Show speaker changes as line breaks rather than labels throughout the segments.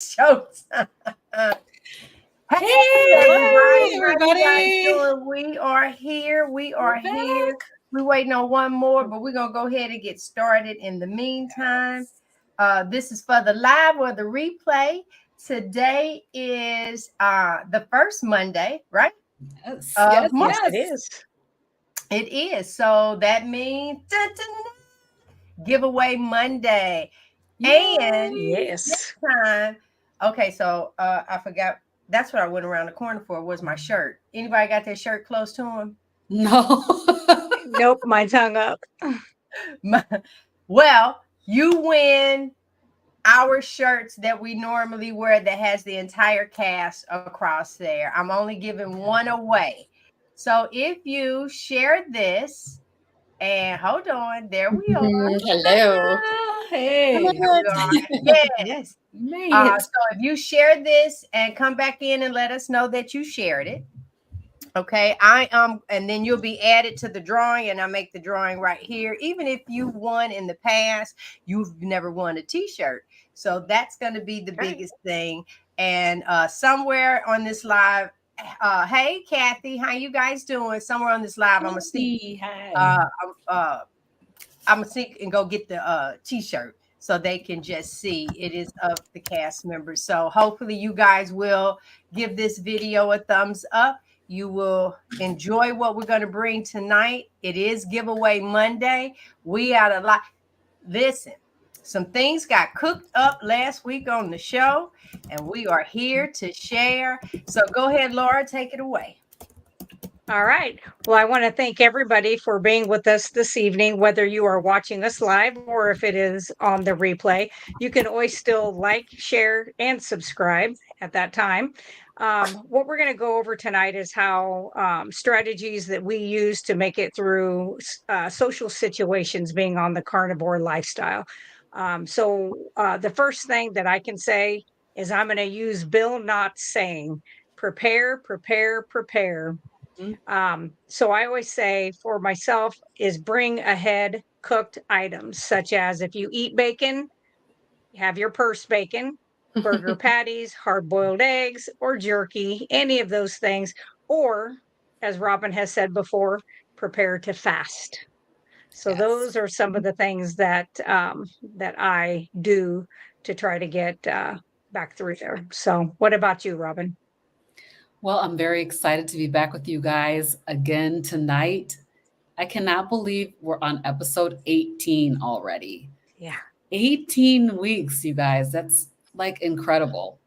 Showtime. Hey,
Hey,
everybody. How you guys
everybody.
doing? We are here. We
We're
are here.
back.
We're waiting on one more, but we're going to go ahead and get started in the meantime. This is for the live or the replay. Today is the first Monday, right?
Yes,
Of
yes,
Yes,
March.
it
yes.
is.
It is. So that means giveaway Monday. And
Yay.
this
Yes.
time, okay, so I forgot. That's what I went around the corner for was my shirt. Anybody got their shirt close to them?
No.
Nope, mine's hung up.
Well, you win our shirts that we normally wear that has the entire cast across there. I'm only giving one away. So if you share this, and hold on, there we are.
Hello.
There
Hey.
we are. Yes.
Yes.
Made it.
So if you share this and come back in and let us know that you shared it, okay. And then you'll be added to the drawing, and I make the drawing right here. Even if you won in the past, you've never won a T-shirt, so that's going to be the biggest thing. And somewhere on this live, hey Kathy, how you guys doing? Somewhere on this live, I'm gonna see.
Hi.
Uh, uh, I'm gonna sneak and go get the T-shirt so they can just see it is of the cast members. So hopefully you guys will give this video a thumbs up. You will enjoy what we're going to bring tonight. It is giveaway Monday. We had a lot. Listen, some things got cooked up last week on the show, and we are here to share. So go ahead, Laura, take it away.
All right. Well, I want to thank everybody for being with us this evening, whether you are watching us live or if it is on the replay. You can always still like, share, and subscribe at that time. What we're going to go over tonight is how strategies that we use to make it through social situations being on the carnivore lifestyle. The first thing that I can say is I'm going to use Bill Knott's saying, prepare, prepare, prepare. So I always say for myself is bring ahead cooked items, such as if you eat bacon, have your purse bacon, burger patties, hard boiled eggs, or jerky, any of those things. Or, as Robin has said before, prepare to fast. So
Yes.
those are some of the things that that I do to try to get back through there. So, what about you, Robin?
Well, I'm very excited to be back with you guys again tonight. I cannot believe we're on episode 18 already.
Yeah.
18 weeks, you guys. That's like incredible.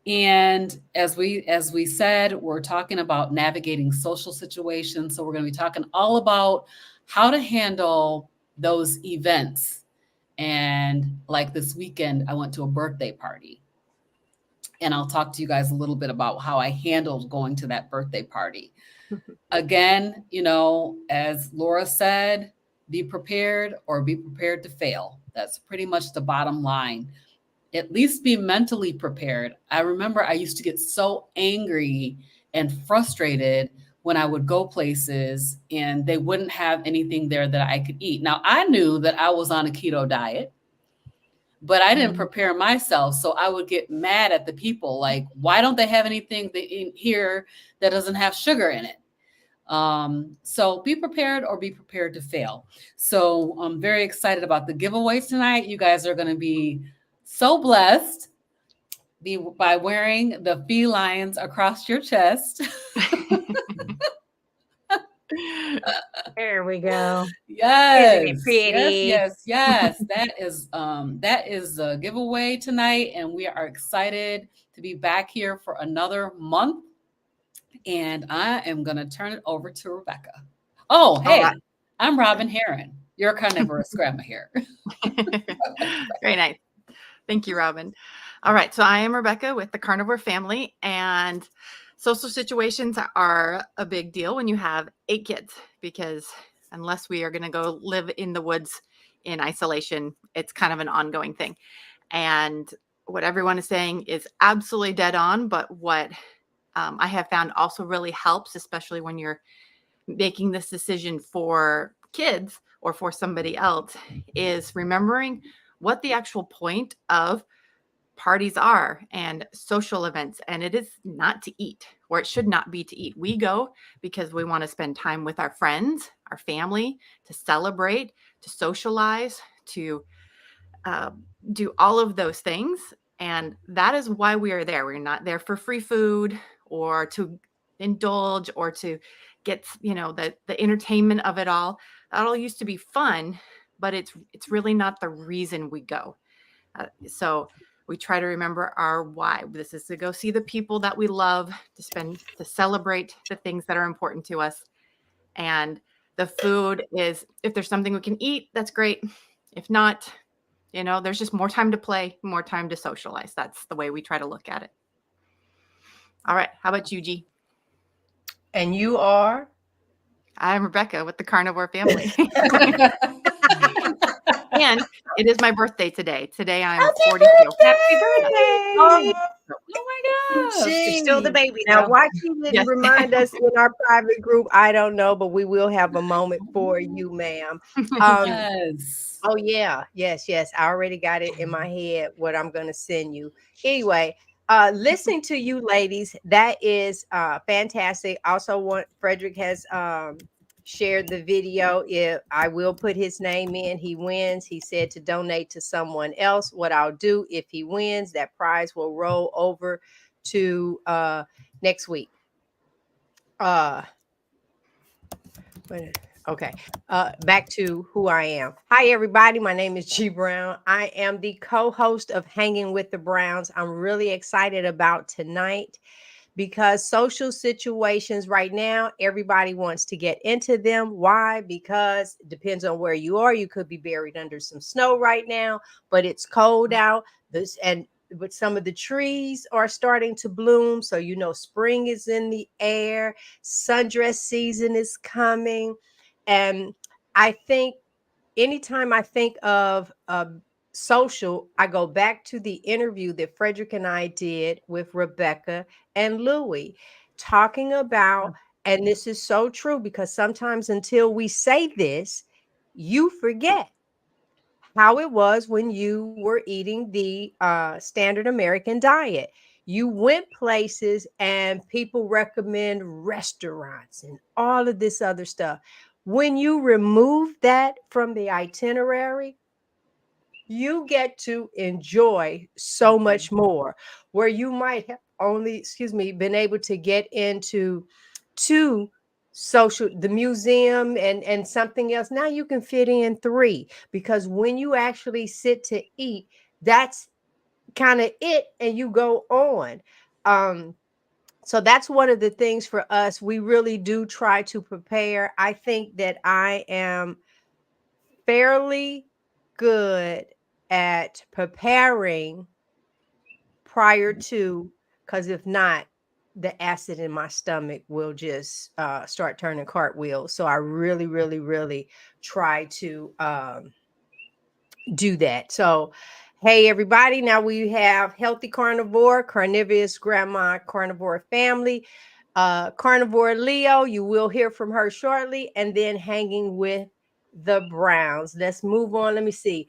And as we said, we're talking about navigating social situations. So we're going to be talking all about how to handle those events. And like this weekend, I went to a birthday party. And I'll talk to you guys a little bit about how I handled going to that birthday party. Again, as Laura said, be prepared or be prepared to fail. That's pretty much the bottom line. At least be mentally prepared. I remember I used to get so angry and frustrated when I would go places and they wouldn't have anything there that I could eat. Now, I knew that I was on a keto diet, but I didn't prepare myself. So I would get mad at the people like, why don't they have anything in here that doesn't have sugar in it? So be prepared or be prepared to fail. So I'm very excited about the giveaways tonight. You guys are going to be so blessed by wearing the felines across your chest.
There we go.
Yes.
Isn't it pretty?
Yes. That is the giveaway tonight, and we are excited to be back here for another month. And I am going to turn it over to Rebecca. Oh, hey, right. I'm Robin Heron. You're a carnivorous grandma here.
Very nice. Thank you, Robin. All right. So I am Rebecca with the Carnivore family, and social situations are a big deal when you have 8 kids, because unless we are going to go live in the woods in isolation, it's kind of an ongoing thing. And what everyone is saying is absolutely dead on. But what I have found also really helps, especially when you're making this decision for kids or for somebody else, is remembering what the actual point of parties are and social events, and it is not to eat, or it should not be to eat. We go because we want to spend time with our friends, our family, to celebrate, to socialize, to do all of those things. And that is why we are there. We're not there for free food or to indulge or to get, the entertainment of it all. That all used to be fun, but it's really not the reason we go. So we try to remember our why. This is to go see the people that we love, to celebrate the things that are important to us. And the food is, if there's something we can eat, that's great. If not, there's just more time to play, more time to socialize. That's the way we try to look at it. All right. How about you, G?
And you are?
I'm Rebecca with the Carnivore Family. And it is my birthday today. Today I'm 42.
Happy birthday!
Oh
my gosh.
You're still the baby
Now,
though.
why she didn't
Yes.
remind us in our private group, I don't know, but we will have a moment for you, ma'am.
Yes.
Oh, yeah. Yes. I already got it in my head what I'm going to send you. Anyway, listening to you ladies, that is fantastic. Also, Frederick has shared the video. If I will put his name in, he wins. He said to donate to someone else. What I'll do if he wins, that prize will roll over to next week. Okay. Back to who I am. Hi, everybody. My name is G Brown. I am the co-host of Hanging with the Browns. I'm really excited about tonight because social situations right now, everybody wants to get into them. Why? Because it depends on where you are. You could be buried under some snow right now, but it's cold out. But some of the trees are starting to bloom. So, spring is in the air. Sundress season is coming. And I think anytime I think of social, I go back to the interview that Frederick and I did with Rebecca and Louie, talking about, and this is so true because sometimes until we say this, you forget how it was when you were eating the standard American diet. You went places and people recommend restaurants and all of this other stuff. When you remove that from the itinerary, you get to enjoy so much more, where you might have only, been able to get into two the museum and something else. Now you can fit in three, because when you actually sit to eat, that's kind of it, and you go on. So that's one of the things for us. We really do try to prepare. I think that I am fairly good at preparing prior to, because if not, the acid in my stomach will just start turning cartwheels. So I really, really, really try to do that. So, hey, everybody. Now we have Healthy Carnivore, Carnivorous Grandma, Carnivore Family, Carnivore Leo. You will hear from her shortly. And then Hanging with the Browns. Let's move on. Let me see.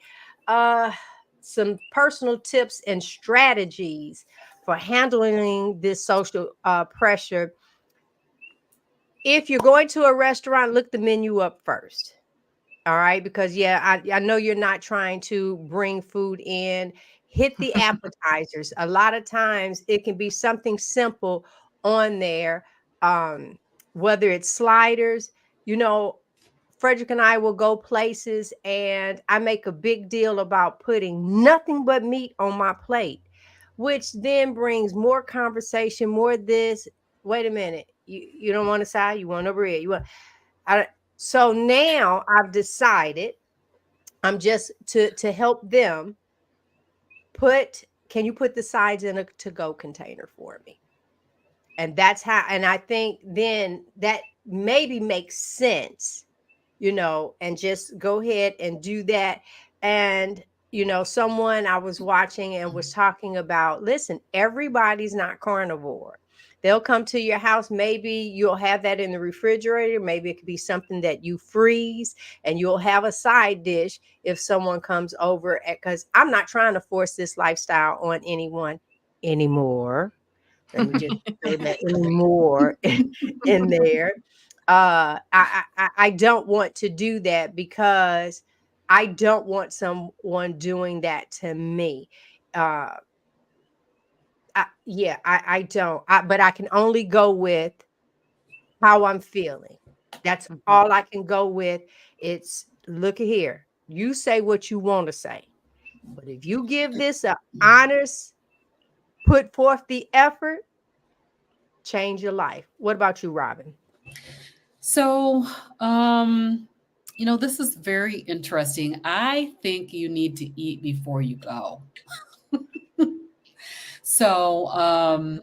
Some personal tips and strategies for handling this social pressure. If you're going to a restaurant, look the menu up first. All right, because I know you're not trying to bring food in. Hit the appetizers. A lot of times it can be something simple on there, whether it's sliders. Frederick and I will go places and I make a big deal about putting nothing but meat on my plate, which then brings more conversation, more this. Wait a minute. You don't want a side, you want no bread. So now I've decided I'm just to help them can you put the sides in a to-go container for me? And that's how, and I think then that maybe makes sense, and just go ahead and do that. And, someone I was watching and was talking about, listen, everybody's not carnivore. They'll come to your house. Maybe you'll have that in the refrigerator. Maybe it could be something that you freeze, and you'll have a side dish if someone comes over. Because I'm not trying to force this lifestyle on anyone anymore. Let me just throw that anymore in there. I don't want to do that because I don't want someone doing that to me. I don't. But I can only go with how I'm feeling. That's all I can go with. It's look at here. You say what you want to say. But if you give this a honest, put forth the effort, change your life. What about you, Robin?
So, this is very interesting. I think you need to eat before you go. So,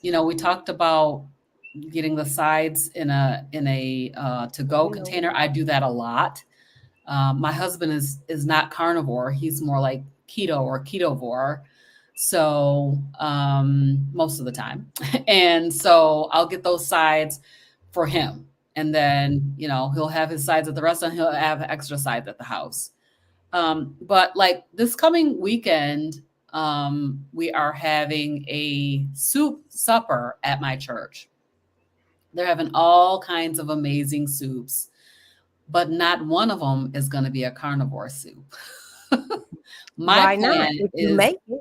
we talked about getting the sides in a to-go container. I do that a lot. My husband is not carnivore. He's more like keto or ketovore. So most of the time. And so I'll get those sides for him. And then, he'll have his sides at the restaurant. He'll have extra sides at the house. But like this coming weekend, we are having a soup supper at my church. They're having all kinds of amazing soups, but not one of them is going to be a carnivore soup. My plan is make it.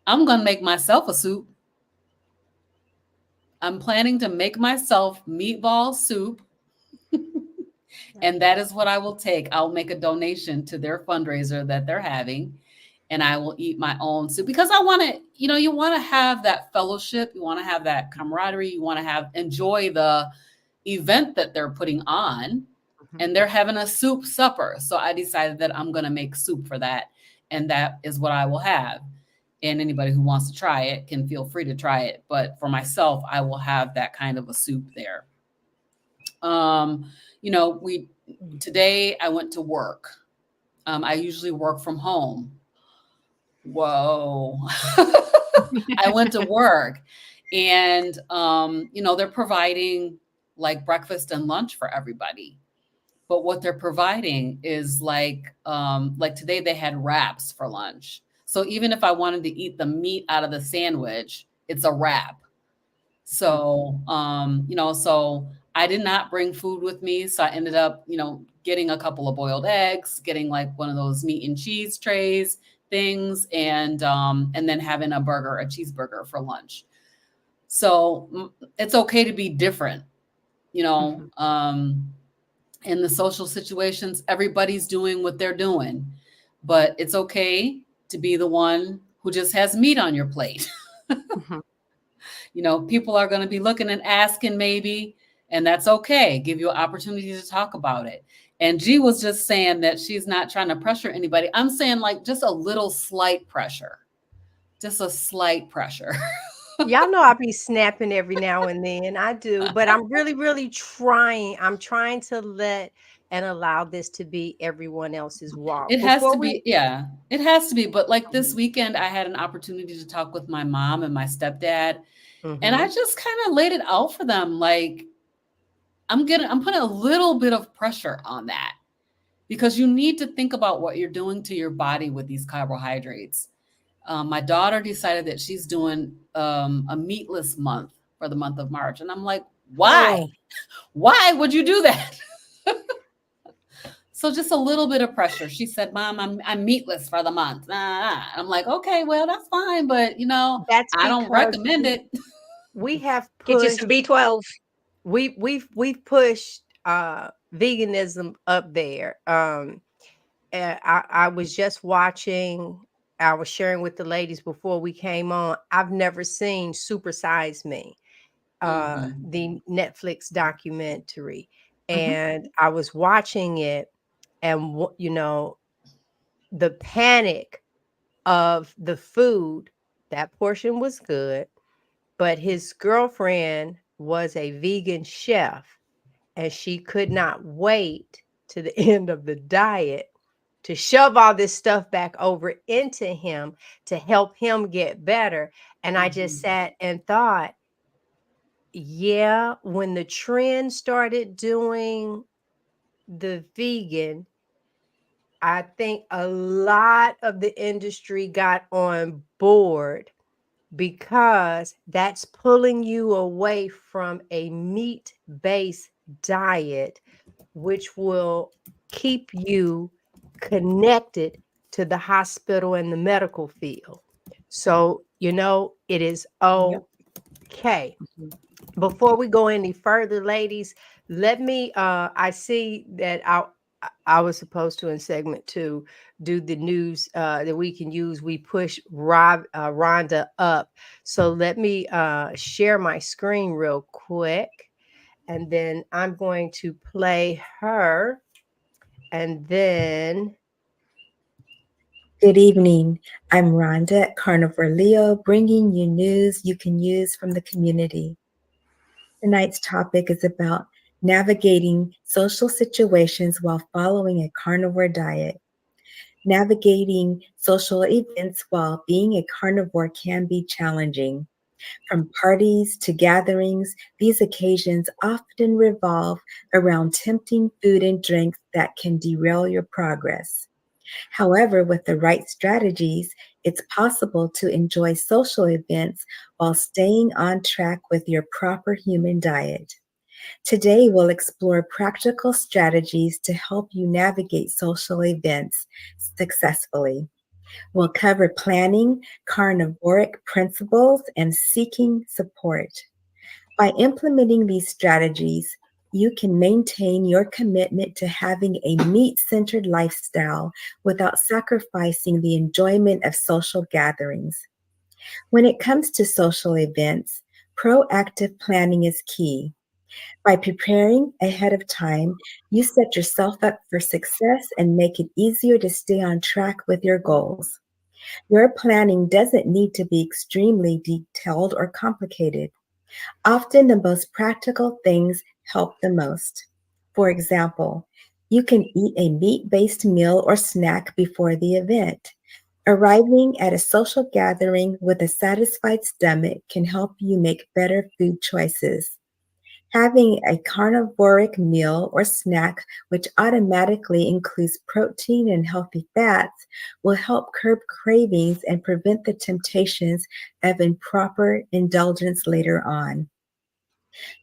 I'm going to make myself a soup. I'm planning to make myself meatball soup. And that is what I will take. I'll make a donation to their fundraiser that they're having. And I will eat my own soup because I want to, you want to have that fellowship. You want to have that camaraderie. You want to enjoy the event that they're putting on. And they're having a soup supper. So I decided that I'm going to make soup for that. And that is what I will have. And anybody who wants to try it can feel free to try it. But for myself, I will have that kind of a soup there. Today I went to work. I usually work from home. Whoa. I went to work and, they're providing like breakfast and lunch for everybody. But what they're providing is like today they had wraps for lunch. So even if I wanted to eat the meat out of the sandwich, it's a wrap. So, so I did not bring food with me. So I ended up, getting a couple of boiled eggs, getting like one of those meat and cheese trays things, and then having a cheeseburger for lunch. So it's okay to be different, in the social situations, everybody's doing what they're doing, but it's okay to be the one who just has meat on your plate. People are going to be looking and asking maybe, and that's okay. Give you an opportunity to talk about it. And G was just saying that she's not trying to pressure anybody. I'm saying like just a little slight pressure, just a slight pressure.
Y'all know I be snapping every now and then. I do, but I'm really, really trying. I'm trying to let and allow this to be everyone else's walk.
It has to be, yeah, it has to be. But like this weekend, I had an opportunity to talk with my mom and my stepdad, and I just kind of laid it out for them. Like, I'm putting a little bit of pressure on that because you need to think about what you're doing to your body with these carbohydrates. My daughter decided that she's doing a meatless month for the month of March. And I'm like, why? Oh. Why would you do that? So just a little bit of pressure. She said, Mom, I'm meatless for the month. I'm like, okay, well, that's fine. But, I don't recommend it.
We have
pushed, get you some B12.
We've pushed veganism up there. And I was just watching. I was sharing with the ladies before we came on. I've never seen Super Size Me, the Netflix documentary. And I was watching it, and the panic of the food. That portion was good, but his girlfriend was a vegan chef, and she could not wait to the end of the diet to shove all this stuff back over into him to help him get better. And I just sat and thought, yeah, when the trend started doing the vegan, I think a lot of the industry got on board because that's pulling you away from a meat-based diet, which will keep you connected to the hospital and the medical field. So, it is okay. Before we go any further, ladies, let me I see that I was supposed to in segment 2 do the news that we can use. We push Rhonda up. So let me share my screen real quick, and then I'm going to play her, and then
Good evening. I'm Rhonda at Carnivore Leo, bringing you news you can use from the community. Tonight's topic is about navigating social situations while following a carnivore diet. Navigating social events while being a carnivore can be challenging. From parties to gatherings, these occasions often revolve around tempting food and drinks that can derail your progress. However, with the right strategies, it's possible to enjoy social events while staying on track with your proper human diet. Today, we'll explore practical strategies to help you navigate social events successfully. We'll cover planning, carnivoric principles, and seeking support. By implementing these strategies, you can maintain your commitment to having a meat-centered lifestyle without sacrificing the enjoyment of social gatherings. When it comes to social events, proactive planning is key. By preparing ahead of time, you set yourself up for success and make it easier to stay on track with your goals. Your planning doesn't need to be extremely detailed or complicated. Often the most practical things help the most. For example, you can eat a meat-based meal or snack before the event. Arriving at a social gathering with a satisfied stomach can help you make better food choices. Having a carnivoric meal or snack, which automatically includes protein and healthy fats, will help curb cravings and prevent the temptations of improper indulgence later on.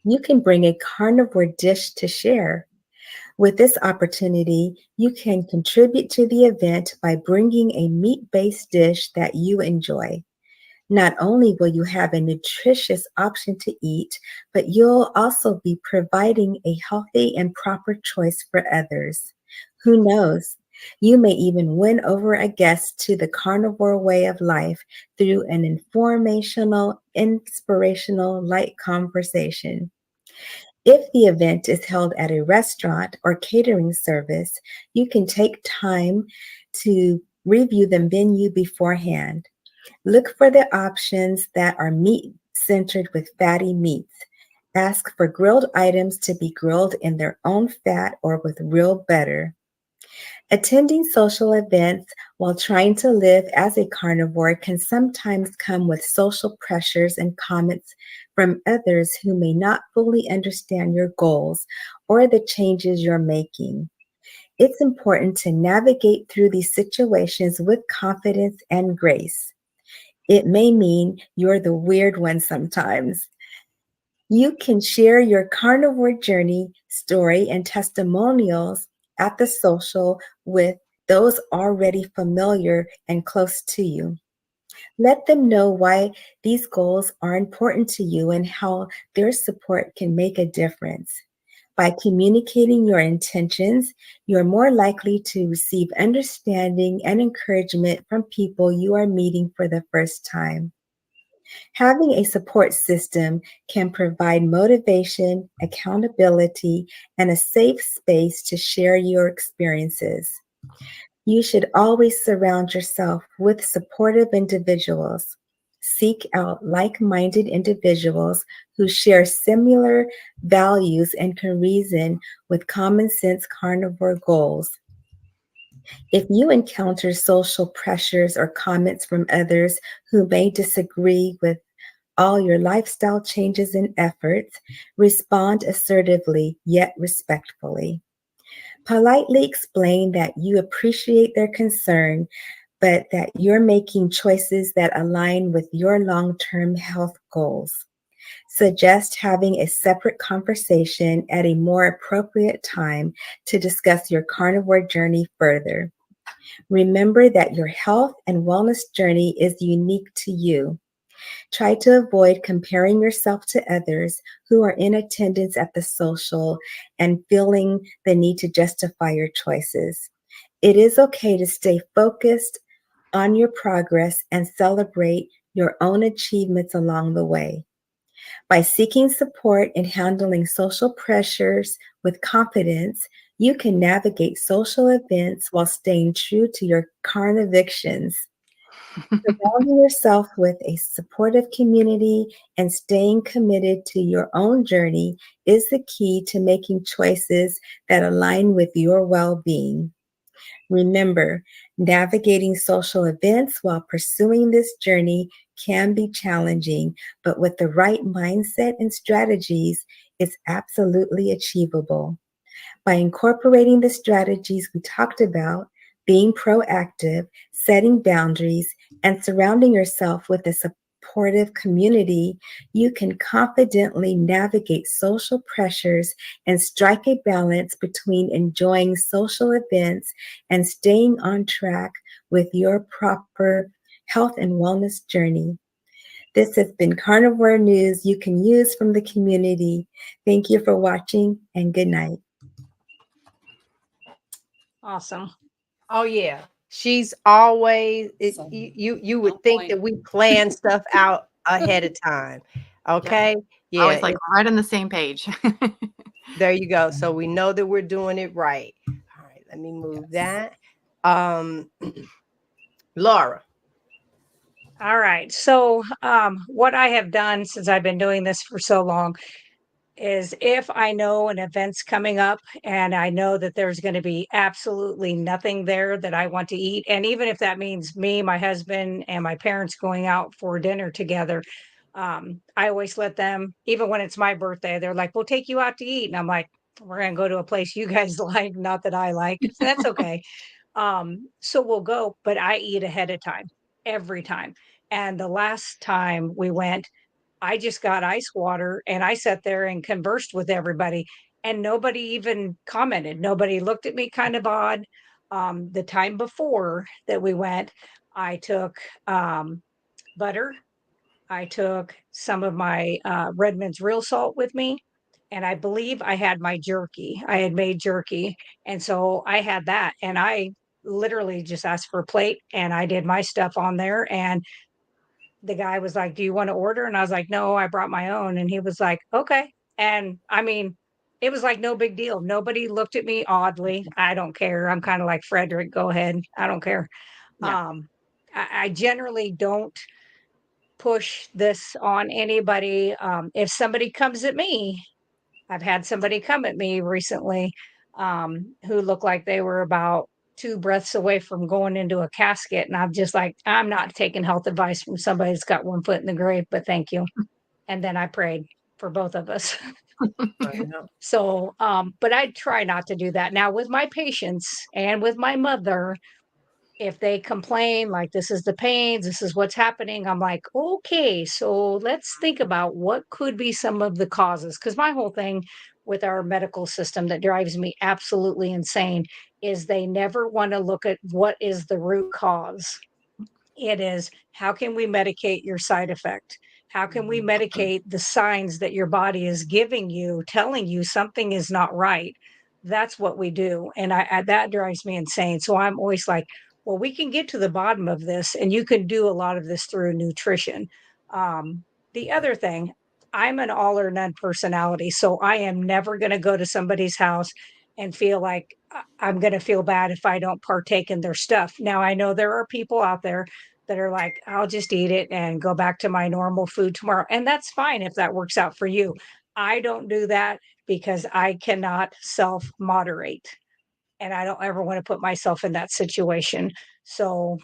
You can bring a carnivore dish to share. With this opportunity, you can contribute to the event by bringing a meat-based dish that you enjoy. Not only will you have a nutritious option to eat, but you'll also be providing a healthy and proper choice for others. Who knows? You may even win over a guest to the carnivore way of life through an informational, inspirational, light conversation. If the event is held at a restaurant or catering service, you can take time to review the menu beforehand. Look for the options that are meat-centered with fatty meats. Ask for grilled items to be grilled in their own fat or with real butter. Attending social events while trying to live as a carnivore can sometimes come with social pressures and comments from others who may not fully understand your goals or the changes you're making. It's important to navigate through these situations with confidence and grace. It may mean you're the weird one sometimes. You can share your carnivore journey, story, and testimonials at the social with those already familiar and close to you. Let them know why these goals are important to you and how their support can make a difference. By communicating your intentions, you're more likely to receive understanding and encouragement from people you are meeting for the first time. Having a support system can provide motivation, accountability, and a safe space to share your experiences. You should always surround yourself with supportive individuals. Seek out like-minded individuals who share similar values and can reason with common sense carnivore goals. If you encounter social pressures or comments from others who may disagree with all your lifestyle changes and efforts, respond assertively yet respectfully. Politely explain that you appreciate their concern, but that you're making choices that align with your long-term health goals. Suggest having a separate conversation at a more appropriate time to discuss your carnivore journey further. Remember that your health and wellness journey is unique to you. Try to avoid comparing yourself to others who are in attendance at the social and feeling the need to justify your choices. It is okay to stay focused on your progress and celebrate your own achievements along the way. By seeking support and handling social pressures with confidence, you can navigate social events while staying true to your convictions. Surrounding yourself with a supportive community and staying committed to your own journey is the key to making choices that align with your well-being. Remember, navigating social events while pursuing this journey can be challenging, but with the right mindset and strategies, it's absolutely achievable. By incorporating the strategies we talked about, being proactive, setting boundaries, and surrounding yourself with a supportive community, you can confidently navigate social pressures and strike a balance between enjoying social events and staying on track with your proper health and wellness journey. This has been Carnivore News you can use from the community. Thank you for watching and good night.
Awesome.
Oh yeah, she's always
So,
you would
on
think
point.
that we plan stuff out ahead of time. Okay, yeah,
Always like right on the same page.
there you go. So we know that we're doing it right. All right, let me move
Yes.
that. Laura.
All right. So, what I have done since I've been doing this for so long is if I know an event's coming up and I know that there's going to be absolutely nothing there that I want to eat, and even if that means me, my husband, and my parents going out for dinner together, I always let them, even when it's my birthday, they're like, we'll take you out to eat. And I'm like, we're going to go to a place you guys like, not that I like. So that's okay. So we'll go, but I eat ahead of time every time. And the last time we went, I just got ice water and I sat there and conversed with everybody and nobody even commented. Nobody looked at me kind of odd. The time before that we went, I took butter. I took some of my Redmond's real salt with me. And I believe I had my jerky. I had made jerky. And so I had that. And I literally just asked for a plate and I did my stuff on there. And the guy was like, "Do you want to order?" And I was like, "No, I brought my own." And he was like, "Okay." And I mean, it was like no big deal. Nobody looked at me oddly. I don't care. I'm kind of like Frederick. Go ahead. I don't care.
Yeah.
I generally don't push this on anybody. If somebody comes at me, I've had somebody come at me recently who looked like they were about two breaths away from going into a casket. And I'm just like, I'm not taking health advice from somebody that's got one foot in the grave, but thank you. And then I prayed for both of us.
I know.
So, but I try not to do that. Now, with my patients and with my mother, if they complain like this is the pains, this is what's happening, I'm like, okay, so let's think about what could be some of the causes. Because my whole thing with our medical system that drives me absolutely insane is they never want to look at what is the root cause. It is how can we medicate your side effect? How can we medicate the signs that your body is giving you, telling you something is not right? That's what we do. And that drives me insane. So I'm always like, well, we can get to the bottom of this, and you can do a lot of this through nutrition. The other thing, I'm an all or none personality. So I am never going to go to somebody's house and feel like I'm going to feel bad if I don't partake in their stuff. Now, I know there are people out there that are like, I'll just eat it and go back to my normal food tomorrow. And that's fine if that works out for you. I don't do that because I cannot self moderate. and I don't ever want to put myself in that situation. So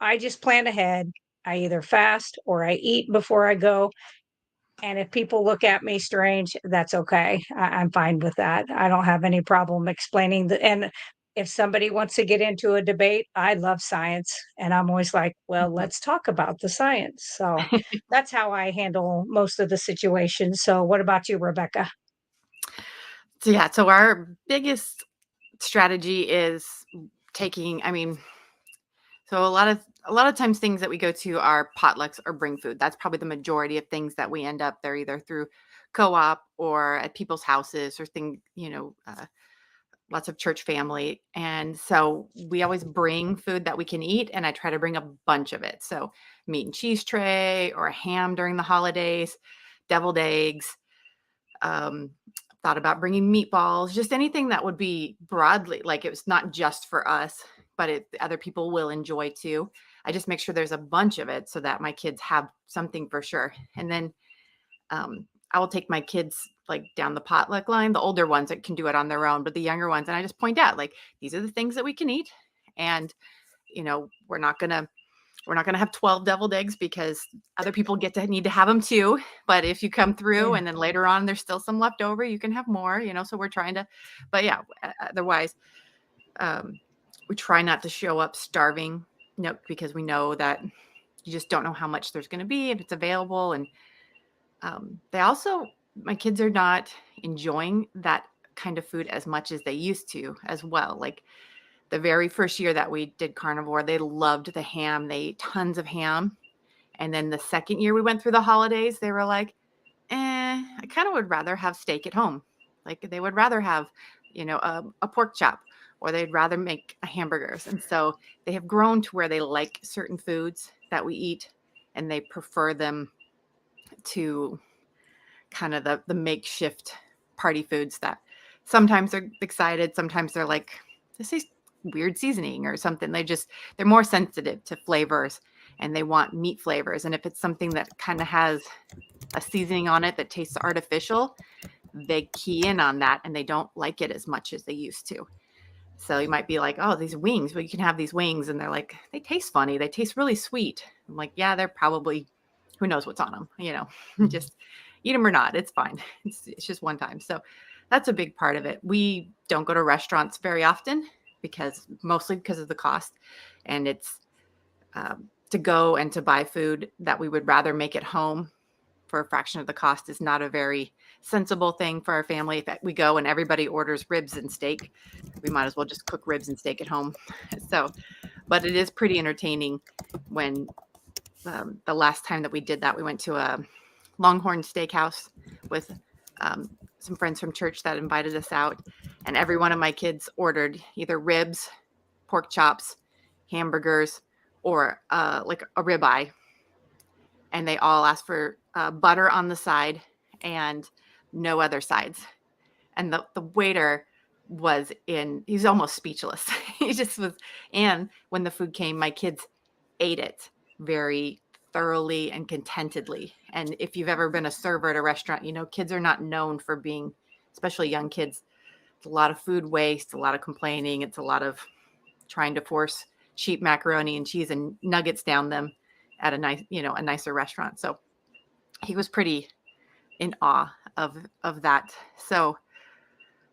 I just plan ahead. I either fast or I eat before I go. And if people look at me strange, that's okay. I'm fine with that. I don't have any problem explaining the, and if somebody wants to get into a debate, I love science. And I'm always like, well, let's talk about the science. So that's how I handle most of the situations. So what about you, Rebecca?
So yeah, so our biggest strategy is taking, I mean, so a lot of times things that we go to are potlucks or bring food. That's probably the majority of things that we end up. They're either through co-op or at people's houses or lots of church family. And so we always bring food that we can eat, and I try to bring a bunch of it. So meat and cheese tray or a ham during the holidays, deviled eggs. Thought about bringing meatballs, just anything that would be broadly, like it was not just for us, but other people will enjoy too. I just make sure there's a bunch of it so that my kids have something for sure. And then I will take my kids like down the potluck line, the older ones that can do it on their own, but the younger ones, and I just point out like, these are the things that we can eat. And, we're not going to have 12 deviled eggs because other people need to have them too. But if you come through and then later on, there's still some left over, you can have more, so we're trying to, but yeah, otherwise, we try not to show up starving, because we know that you just don't know how much there's going to be if it's available. And my kids are not enjoying that kind of food as much as they used to as well. Like the very first year that we did carnivore, they loved the ham. They ate tons of ham. And then the second year we went through the holidays, they were like, I kind of would rather have steak at home. Like they would rather have, a pork chop, or they'd rather make hamburgers. And so they have grown to where they like certain foods that we eat, and they prefer them to kind of the makeshift party foods that sometimes they're excited. Sometimes they're like, this is weird seasoning or something. They're more sensitive to flavors, and they want meat flavors. And if it's something that kind of has a seasoning on it that tastes artificial, they key in on that and they don't like it as much as they used to. So you might be like, oh, these wings, well, you can have these wings. And they're like, they taste funny. They taste really sweet. I'm like, yeah, they're probably, who knows what's on them, just eat them or not. It's fine. It's just one time. So that's a big part of it. We don't go to restaurants very often mostly because of the cost. And it's to go and to buy food that we would rather make at home for a fraction of the cost is not a very sensible thing for our family. If we go and everybody orders ribs and steak, we might as well just cook ribs and steak at home. So, but it is pretty entertaining when the last time that we did that, we went to a Longhorn Steakhouse with some friends from church that invited us out. And every one of my kids ordered either ribs, pork chops, hamburgers, or like a ribeye. And they all asked for butter on the side and no other sides. And the waiter he's almost speechless. He just was. And when the food came, my kids ate it very thoroughly and contentedly. And if you've ever been a server at a restaurant, kids are not known for being, especially young kids, it's a lot of food waste, a lot of complaining. It's a lot of trying to force cheap macaroni and cheese and nuggets down them at a nicer restaurant. So he was pretty in awe of that. So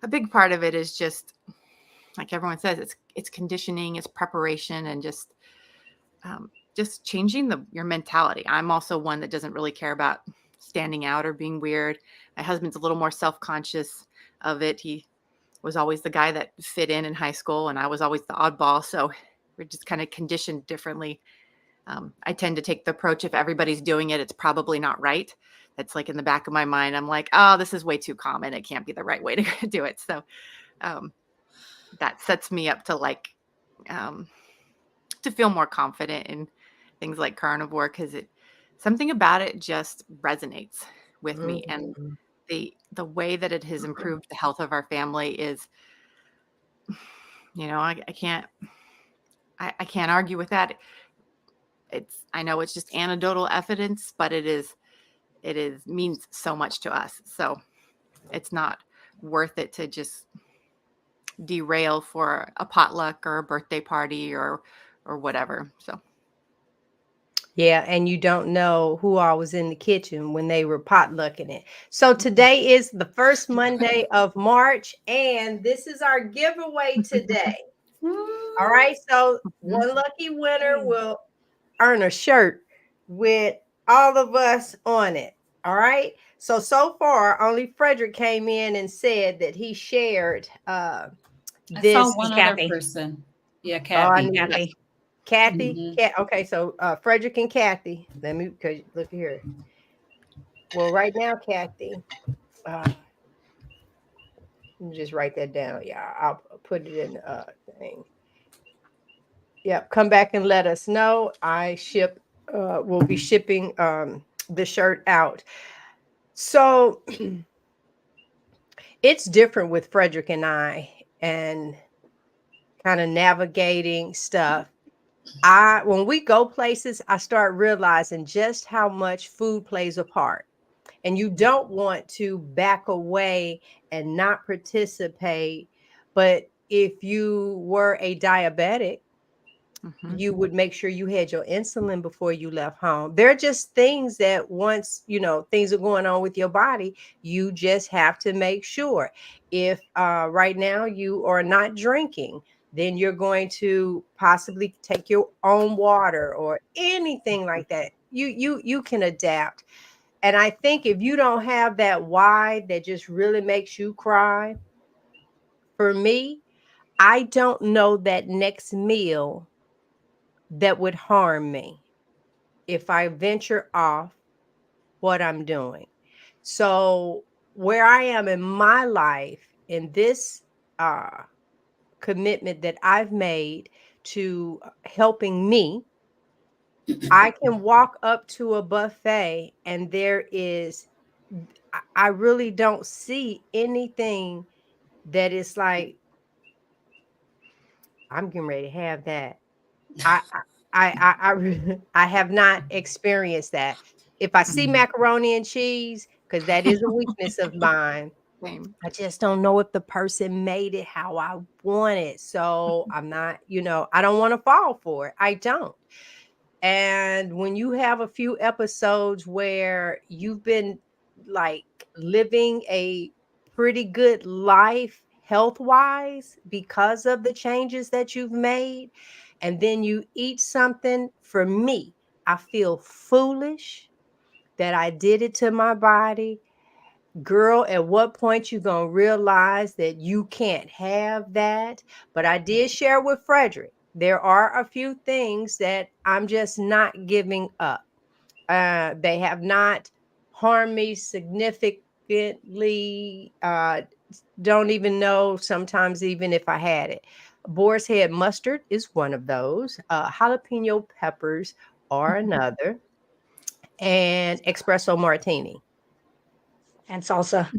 a big part of it is just, like everyone says, it's conditioning, it's preparation, and just changing your mentality. I'm also one that doesn't really care about standing out or being weird. My husband's a little more self-conscious of it. He was always the guy that fit in high school, and I was always the oddball. So we're just kind of conditioned differently. I tend to take the approach, if everybody's doing it, it's probably not right. That's like in the back of my mind. I'm like, oh, this is way too common. It can't be the right way to do it. So that sets me up to feel more confident in things like carnivore, because something about it just resonates with me. And the way that it has improved the health of our family is, I can't argue with that. I know it's just anecdotal evidence, but it means so much to us. So it's not worth it to just derail for a potluck or a birthday party or whatever. So
Yeah, and you don't know who all was in the kitchen when they were potlucking it. So today is the first Monday of March, and this is our giveaway today. All right, so one lucky winner will earn a shirt with all of us on it. All right. So far, only Frederick came in and said that he shared
I
this.
saw one other
Kathy.
person. Yeah,
I
Kathy.
need
Kathy.
Kathy.
Mhm.
Okay, so Frederick and Kathy. Let me because look here. Well, right now, Kathy. Let me just write that down. Yeah, I'll put it in the thing. Yep, come back and let us know. We'll be shipping the shirt out. So it's different with Frederick and I and kind of navigating stuff. When we go places, I start realizing just how much food plays a part. And you don't want to back away and not participate. But if you were a diabetic, you would make sure you had your insulin before you left home. They're just things that once, things are going on with your body, you just have to make sure. If right now you are not drinking, then you're going to possibly take your own water or anything like that. You can adapt. And I think if you don't have that why that just really makes you cry, for me, I don't know that next meal that would harm me if I venture off what I'm doing. So, where I am in my life, in this commitment that I've made to helping me, I can walk up to a buffet and I really don't see anything that is like, I'm getting ready to have that. I I have not experienced that. If I see macaroni and cheese, because that is a weakness of mine,
same.
I just don't know if the person made it how I want it. So I'm not, I don't want to fall for it. I don't. And when you have a few episodes where you've been like living a pretty good life health wise because of the changes that you've made, and then you eat something, for me, I feel foolish that I did it to my body. Girl, at what point you gonna realize that you can't have that? But I did share with Frederick, there are a few things that I'm just not giving up. They have not harmed me significantly. Don't even know sometimes even if I had it. Boar's head mustard is one of those. Jalapeno peppers are another, and espresso martini.
And salsa.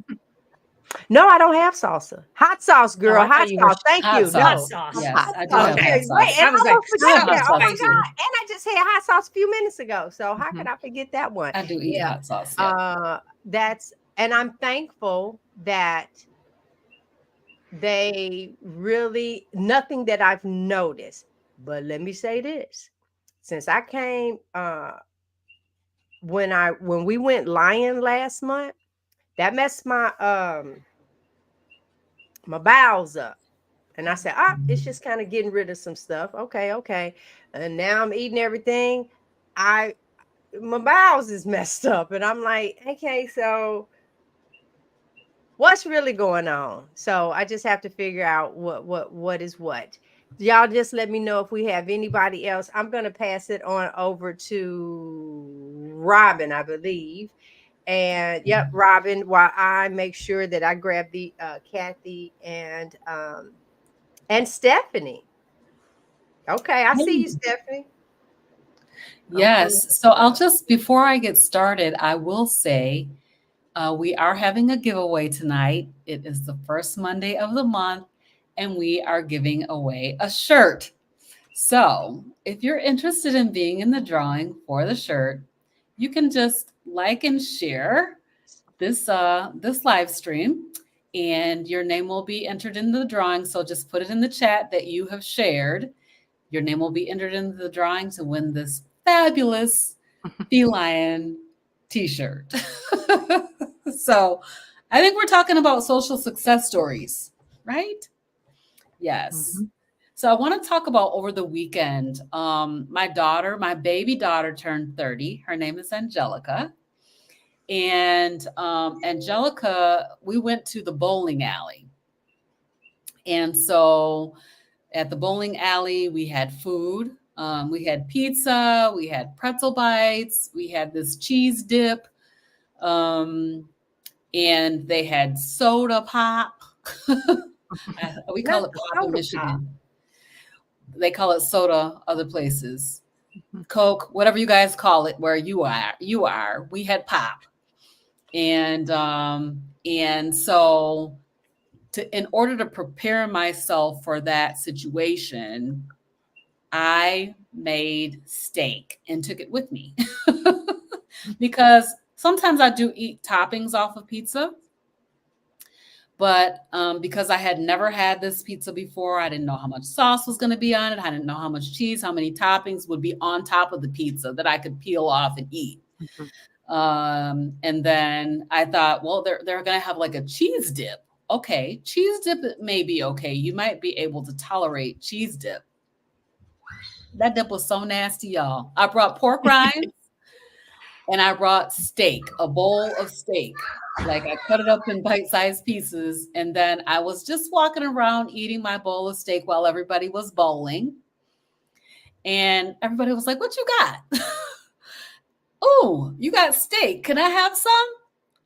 No, I don't have salsa. Hot sauce,
Oh,
girl.
I thought
Hot
you were
sauce. Thank
Hot
you.
hot
No.
sauce.
sauce.
Yes,
Hot
I do
sauce.
have
Okay.
hot
Yeah,
sauce.
wait, and
I
I
was like,
almost forgot
so
that. Oh my
spicy.
God. And I just had hot sauce a few minutes ago. So how could I forget that one?
I do eat
Yeah.
hot sauce. Yeah.
And I'm thankful that they really nothing that I've noticed. But let me say this. Since I came when we went lion last month, that messed my bowels up. And I said, it's just kind of getting rid of some stuff. Okay. And now I'm eating everything. My bowels is messed up. And I'm like, okay, so what's really going on? So I just have to figure out what is what. Y'all just let me know if we have anybody else. I'm gonna pass it on over to Robin, I believe. And yep, Robin, while I make sure that I grab the Kathy and Stephanie. Okay, I see you, Stephanie.
Yes. So I'll just, before I get started, I will say we are having a giveaway tonight. It is the first Monday of the month, and we are giving away a shirt. So if you're interested in being in the drawing for the shirt, you can just like and share this live stream, and your name will be entered in the drawing. So just put it in the chat that you have shared. Your name will be entered into the drawing to win this fabulous feline t-shirt. So I think we're talking about social success stories, right? Yes.
Mm-hmm.
So I want to talk about over the weekend. My baby daughter turned 30. Her name is Angelica. And Angelica, we went to the bowling alley. And so at the bowling alley, we had food. We had pizza, we had pretzel bites, we had this cheese dip, and they had soda pop. We call it pop in Michigan. They call it soda other places. Coke, whatever you guys call it, where you are. We had pop, and so in order to prepare myself for that situation, I made steak and took it with me because sometimes I do eat toppings off of pizza. But because I had never had this pizza before, I didn't know how much sauce was going to be on it. I didn't know how much cheese, how many toppings would be on top of the pizza that I could peel off and eat. Mm-hmm. And then I thought, well, they're going to have like a cheese dip. Okay, cheese dip may be okay. You might be able to tolerate cheese dip. That dip was so nasty, y'all. I brought pork rinds and I brought steak, a bowl of steak. Like I cut it up in bite-sized pieces. And then I was just walking around eating my bowl of steak while everybody was bowling. And everybody was like, what you got? Oh, you got steak. Can I have some?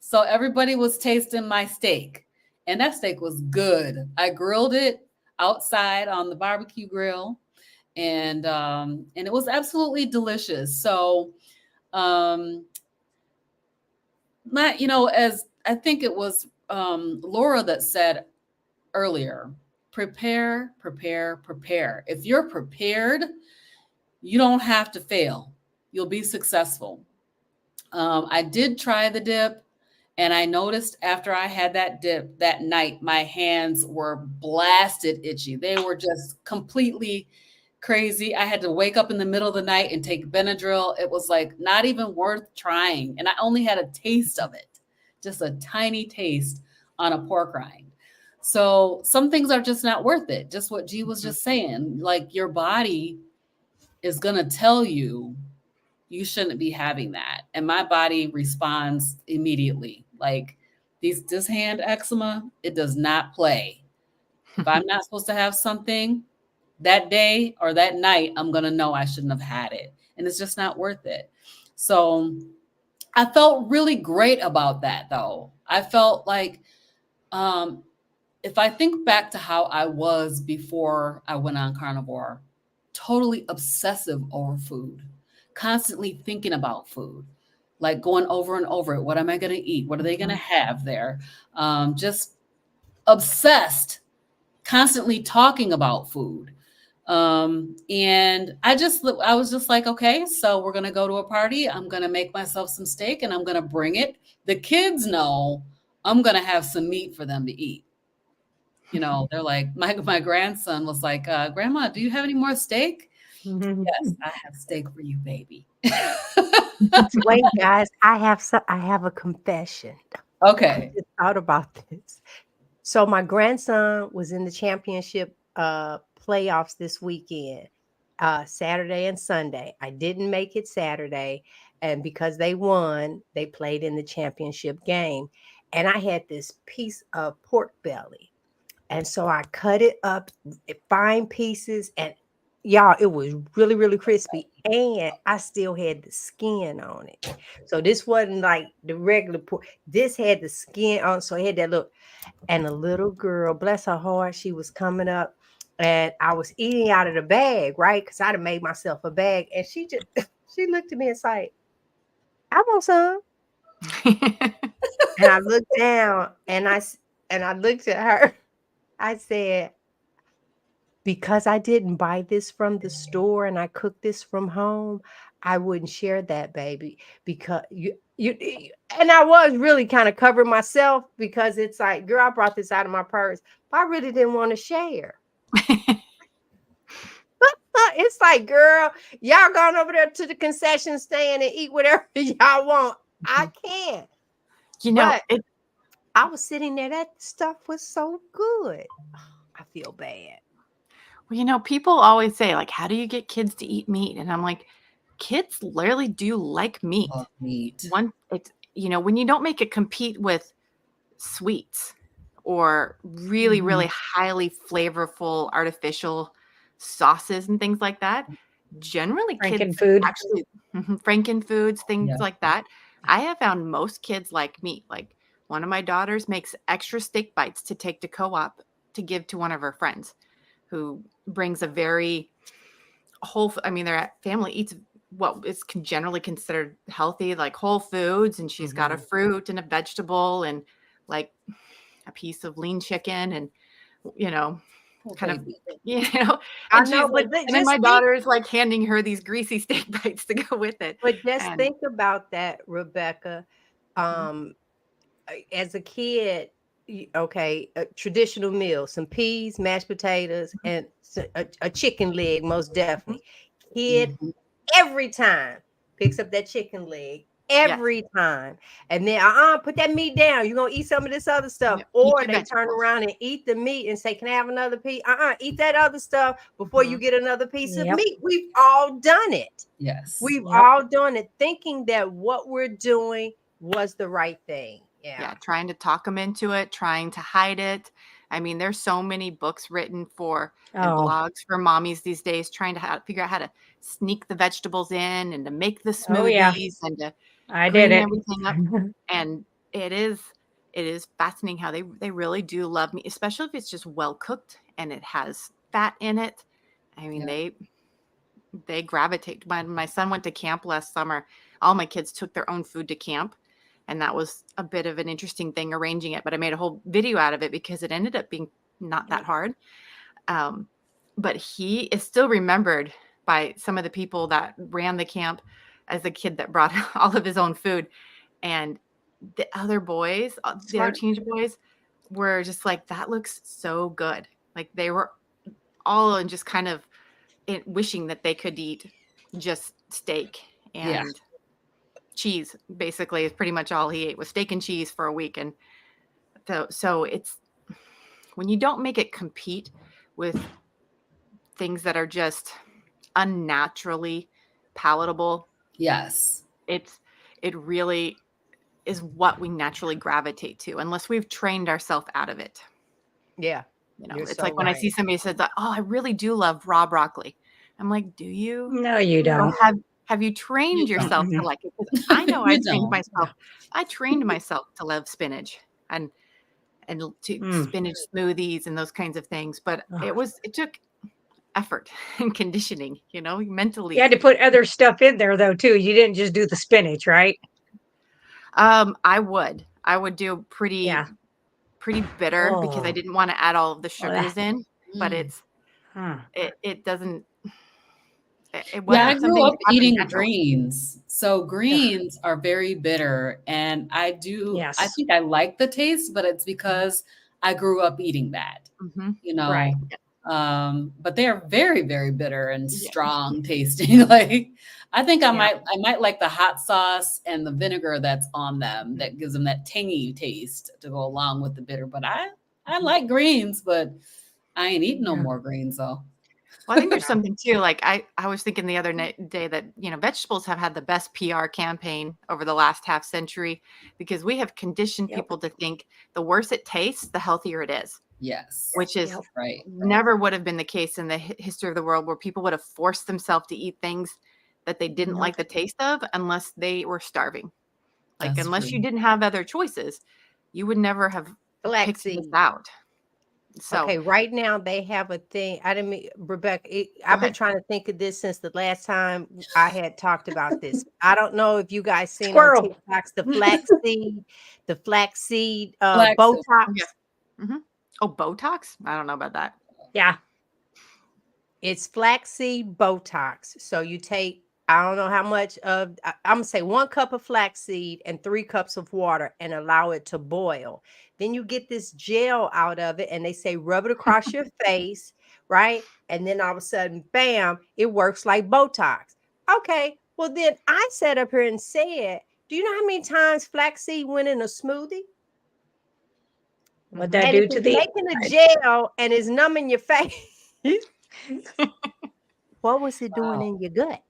So everybody was tasting my steak. And that steak was good. I grilled it outside on the barbecue grill. And it was absolutely delicious. So, as I think it was Laura that said earlier, prepare. If you're prepared, you don't have to fail. You'll be successful. I did try the dip, and I noticed after I had that dip that night, my hands were blasted itchy. They were just completely crazy. I had to wake up in the middle of the night and take Benadryl. It was like not even worth trying. And I only had a taste of it, just a tiny taste on a pork rind. So some things are just not worth it. Just what G was just saying, like your body is going to tell you shouldn't be having that. And my body responds immediately. Like this hand eczema, it does not play. If I'm not supposed to have something that day or that night, I'm going to know I shouldn't have had it. And it's just not worth it. So I felt really great about that, though. I felt like if I think back to how I was before I went on carnivore, totally obsessive over food, constantly thinking about food, like going over and over it. What am I going to eat? What are they going to have there? Just obsessed, constantly talking about food. And I was just like, okay, so we're going to go to a party. I'm going to make myself some steak and I'm going to bring it. The kids know I'm going to have some meat for them to eat. You know, they're like, my grandson was like, Grandma, do you have any more steak? Yes, I have steak for you, baby.
Wait, guys, I have a confession.
Okay.
I just thought about this. So my grandson was in the championship playoffs this weekend, Saturday and Sunday. I didn't make it Saturday, and because they won, they played in the championship game. And I had this piece of pork belly. And so I cut it up in fine pieces, and y'all, it was really, really crispy. And I still had the skin on it. So this wasn't like the regular pork. This had the skin on, so it had that look. And a little girl, bless her heart, she was coming up, and I was eating out of the bag, right? Because I'd have made myself a bag. And she looked at me and said, I want some. And I looked down and I looked at her. I said, because I didn't buy this from the store and I cooked this from home, I wouldn't share that, baby, because you and I was really kind of covering myself because it's like, girl, I brought this out of my purse, but I really didn't want to share. It's like, girl, y'all going over there to the concession stand and eat whatever y'all want. I can't.
You know,
But I was sitting there. That stuff was so good. I feel bad.
well, you know, people always say, like, how do you get kids to eat meat? And I'm like, kids literally do like meat.
Love meat.
It's, you know, when you don't make it compete with sweets or really,
Mhm.
really highly flavorful artificial sauces and things like that, generally kids
Frankenfood.
actually Frankenfoods, things
Yeah.
like that. I have found most kids like meat. Like one of my daughters makes extra steak bites to take to co-op to give to one of her friends who brings a very I mean, their family eats what is generally considered healthy, like whole foods, and she's got a fruit and a vegetable and like a piece of lean chicken and, you know,
Oh,
kind of,
baby.
you know,
I
and she's
know,
like,
but
and then my daughter is like handing her these greasy steak bites to go with it.
just
And
think about that, Rebecca.
Mhm.
As a kid, okay, a traditional meal, some peas, mashed potatoes, and a chicken leg, most definitely. Kid
Mhm.
every time picks up that chicken leg
Yes.
every time, and then put that meat down. You're gonna eat some of this other stuff,
Yep. Eat
or
your
they turn
vegetables.
around and eat the meat and say, "Can I have another piece?" Eat that other stuff before you
Mhm.
get another piece of
Yep.
meat. We've all done it.
Yes.
We've
Yep.
all done it, thinking that what we're doing was the right thing.
Yeah,
Yeah.
trying to talk them into it, trying to hide it. I mean, there's so many books written and
Oh,
blogs for mommies these days trying to figure out how to sneak the vegetables in and to make the
oh yeah,
smoothies and to
I did
clean
it.
everything up. And it is fascinating how they really do love meat, especially if it's just well cooked and it has fat in it. I mean,
Yeah.
they gravitate. My son went to camp last summer. All my kids took their own food to camp. And that was a bit of an interesting thing arranging it, but I made a whole video out of it because it ended up being not that hard. But he is still remembered by some of the people that ran the camp as the kid that brought all of his own food. And the other boys, the other
Smart.
teenage boys were just like, that looks so good. Like they were all in just kind of wishing that they could eat just steak
Yeah.
and cheese. Basically is pretty much all he ate was steak and cheese for a week. And so it's when you don't make it compete with things that are just unnaturally palatable,
Yes.
it really is what we naturally gravitate to unless we've trained ourselves out of it.
Yeah.
You know,
You're
it's
so
like when I
right.
see somebody says that, oh, I really do love raw broccoli. I'm like, do you?
No, you
Well,
don't.
have you trained
You don't.
yourself to like it? 'Cause I know
You don't.
I trained myself to love spinach and to
Mm.
spinach smoothies and those kinds of things. But
Ugh.
it took effort and conditioning, you know,
You
mentally.
had to put other stuff in there though too. You didn't just do the spinach, right?
I would do
Yeah.
pretty bitter because I
Oh.
didn't want to add all of the
Oh, that.
sugars in, but
Mm.
Huh.
it doesn't, it
Yeah, I
wasn't
grew
something
up
that happened
eating
naturally.
greens. So
Ugh.
greens are very bitter. And I
Yes.
think I like the taste, but it's because I grew up eating that,
Mm-hmm.
you
Right.
know. But they are very, very bitter and
Yeah.
strong tasting. Like I think I
Yeah.
might like the hot sauce and the vinegar that's on them that gives them that tangy taste to go along with the bitter. But I like greens, but I ain't eating no
Yeah.
more greens though.
Well, I think there's something too. Like I was thinking the other day that, you know, vegetables have had the best PR campaign over the last half century because we have conditioned
Yep.
people to think the worse it tastes, the healthier it is,
Yes.
which is
Yep.
Right.
never would have been the case in the history of the world where people would have forced themselves to eat things that they didn't
Nope.
like the taste of unless they were starving. Like
That's
unless
true.
you didn't have other choices, you would never have picked this
Flaxseed.
out. So
Okay, right now they have a thing. I didn't mean, Rebecca.
go
I've been
ahead.
trying to think of this since the last time I had talked about this. I don't know if you guys seen on
Squirrel.
TikToks the flaxseed
Black
Botox.
Yeah. Mm-hmm. Oh, Botox? I don't know about that.
Yeah.
It's flaxseed Botox. So you take I don't know how much of, I'm gonna say 1 cup of flaxseed and 3 cups of water and allow it to boil. Then you get this gel out of it and they say rub it across your face, right? And then all of a sudden, bam, it works like Botox. Okay, well then I sat up here and said, do you know how many times flaxseed went in a smoothie?
What that
And if
do to
it's
the
making a gel and it's numbing your face, what was it doing
Wow.
in your gut?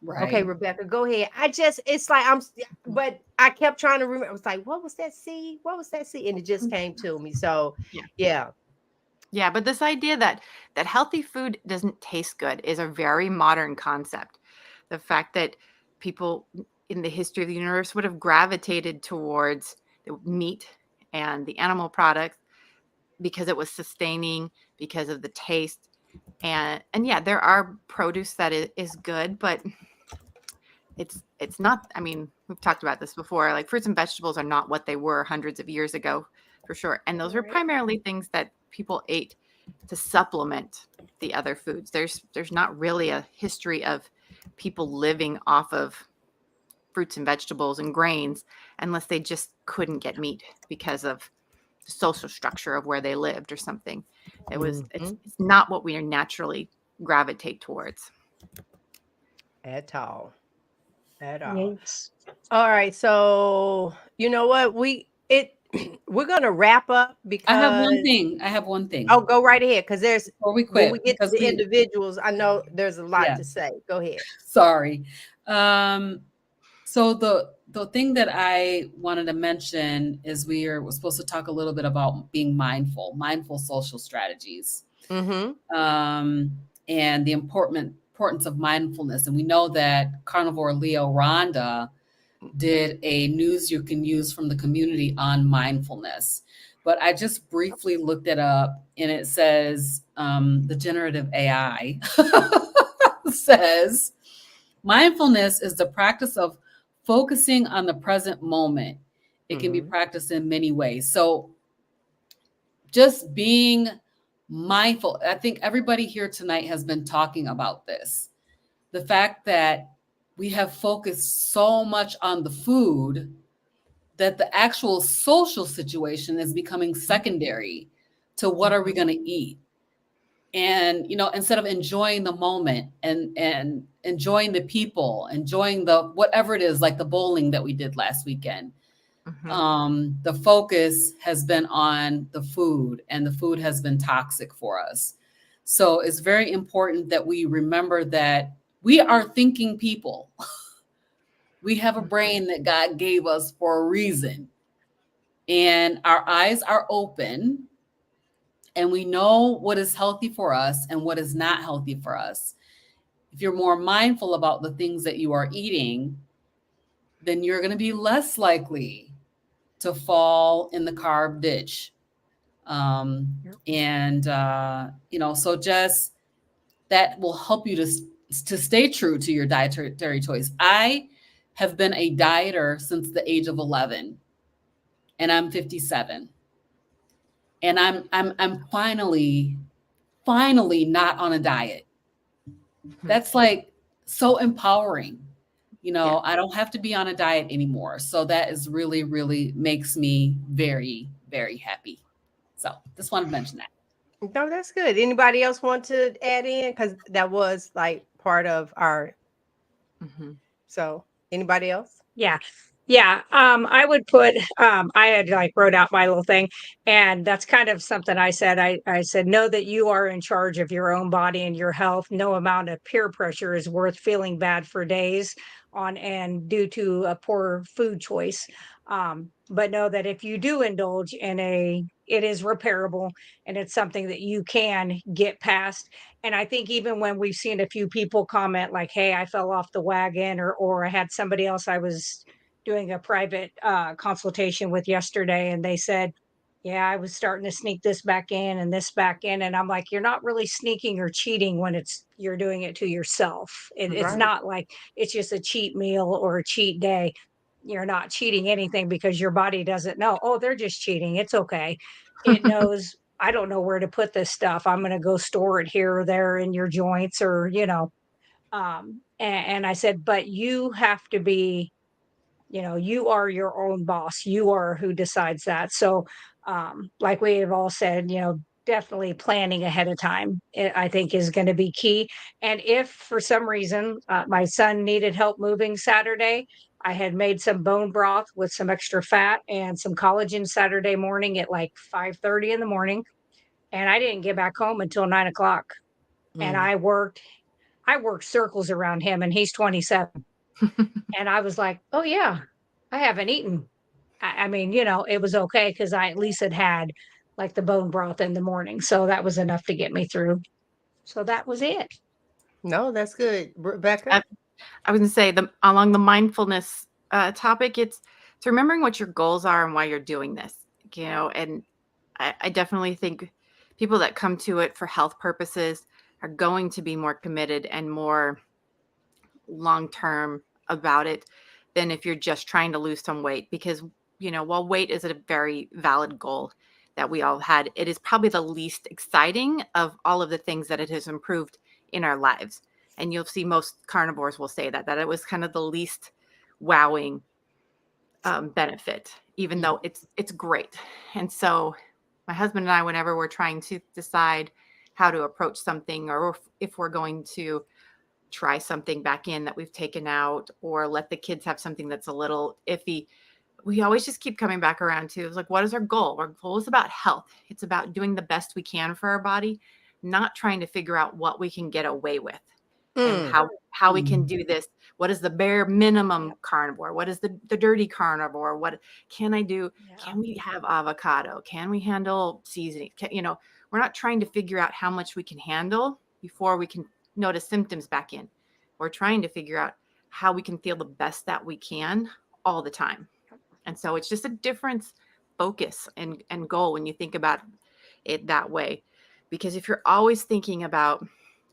Okay,
Right.
Rebecca, go ahead. It's like but I kept trying to remember. I was like, what was that seed? What was that seed? And it just came to me. So,
Yeah.
yeah.
Yeah, but this idea that healthy food doesn't taste good is a very modern concept. The fact that people in the history of the universe would have gravitated towards the meat and the animal products because it was sustaining, because of the taste. And yeah, there are produce that is good, but it's not, I mean, we've talked about this before, like fruits and vegetables are not what they were hundreds of years ago, for sure. And those were
Right.
primarily things that people ate to supplement the other foods. There's not really a history of people living off of fruits and vegetables and grains unless they just couldn't get meat because of the social structure of where they lived or something. It's not what we naturally gravitate towards.
At all. At all.
Yates.
All right. So you know what? We're gonna wrap up
I have one
because
thing. I have one thing
oh, go right ahead. Because there's
before we
when
quit
we get to
because
the
we
individuals, I know there's a lot
yeah.
to say. Go ahead.
Sorry. So the thing that I wanted to mention is we're supposed to talk a little bit about being mindful social strategies,
Mm-hmm.
and the importance of mindfulness. And we know that Carnivore Leo Rhonda did a news you can use from the community on mindfulness. But I just briefly looked it up, and it says the generative AI says mindfulness is the practice of focusing on the present moment. It can be practiced in many ways. So just being mindful. I think everybody here tonight has been talking about this. The fact that we have focused so much on the food that the actual social situation is becoming secondary to what are we going to eat. And instead of enjoying the moment and enjoying the people, enjoying the whatever it is, like the bowling that we did last weekend, the focus has been on the food, and the food has been toxic for us. So it's very important that we remember that we are thinking people. We have a brain that God gave us for a reason, and our eyes are open, and we know what is healthy for us and what is not healthy for us. If you're more mindful about the things that you are eating, then you're going to be less likely to fall in the carb ditch. So just that will help you to stay true to your dietary choice. I have been a dieter since the age of 11, and I'm 57. And I'm finally not on a diet. That's like so empowering. I don't have to be on a diet anymore. So that is really, really makes me very, very happy. So just wanted to mention that.
No, that's good. Anybody else want to add in? Because that was like part of our. So anybody else?
Yeah. Yeah. I would put, I had like wrote out my little thing, and that's kind of something I said. I said, know that you are in charge of your own body and your health. No amount of peer pressure is worth feeling bad for days on end due to a poor food choice. But know that if you do indulge in it is repairable, and it's something that you can get past. And I think even when we've seen a few people comment like, hey, I fell off the wagon, or I had somebody else I was doing a private consultation with yesterday, and they said, yeah, I was starting to sneak this back in and this back in. And I'm like, you're not really sneaking or cheating when you're doing it to yourself. It's
Right.
not like it's just a cheat meal or a cheat day. You're not cheating anything because your body doesn't know, oh, they're just cheating. It's okay. It knows, I don't know where to put this stuff. I'm going to go store it here or there in your joints, or, And I said, but you have to be, you are your own boss. You are who decides that. So, like we have all said, definitely planning ahead of time, I think is going to be key. And if for some reason my son needed help moving Saturday, I had made some bone broth with some extra fat and some collagen Saturday morning at like 5:30 in the morning. And I didn't get back home until 9 o'clock. And
Mm.
I worked circles around him, and he's 27. And I was like, "Oh, yeah, I haven't eaten." I mean, it was okay because I at least had like the bone broth in the morning. So that was enough to get me through. So that was it.
No, that's good. Rebecca?
I was going to say along the mindfulness topic, it's remembering what your goals are and why you're doing this, and I definitely think people that come to it for health purposes are going to be more committed and more long-term about it than if you're just trying to lose some weight, because, while weight is a very valid goal that we all had, it is probably the least exciting of all of the things that it has improved in our lives. And you'll see most carnivores will say that it was kind of the least wowing benefit, even though it's great. And so my husband and I, whenever we're trying to decide how to approach something, or if we're going to try something back in that we've taken out, or let the kids have something that's a little iffy, we always just keep coming back around to, it's like, what is our goal? Our goal is about health. It's about doing the best we can for our body, not trying to figure out what we can get away with and how we can do this. What is the bare minimum carnivore? What is the dirty carnivore? What can I do?
Yeah.
Can we have avocado? Can we handle seasoning? We're not trying to figure out how much we can handle before we can notice symptoms back in. We're trying to figure out how we can feel the best that we can all the time. And so it's just a different focus and goal when you think about it that way. Because if you're always thinking about,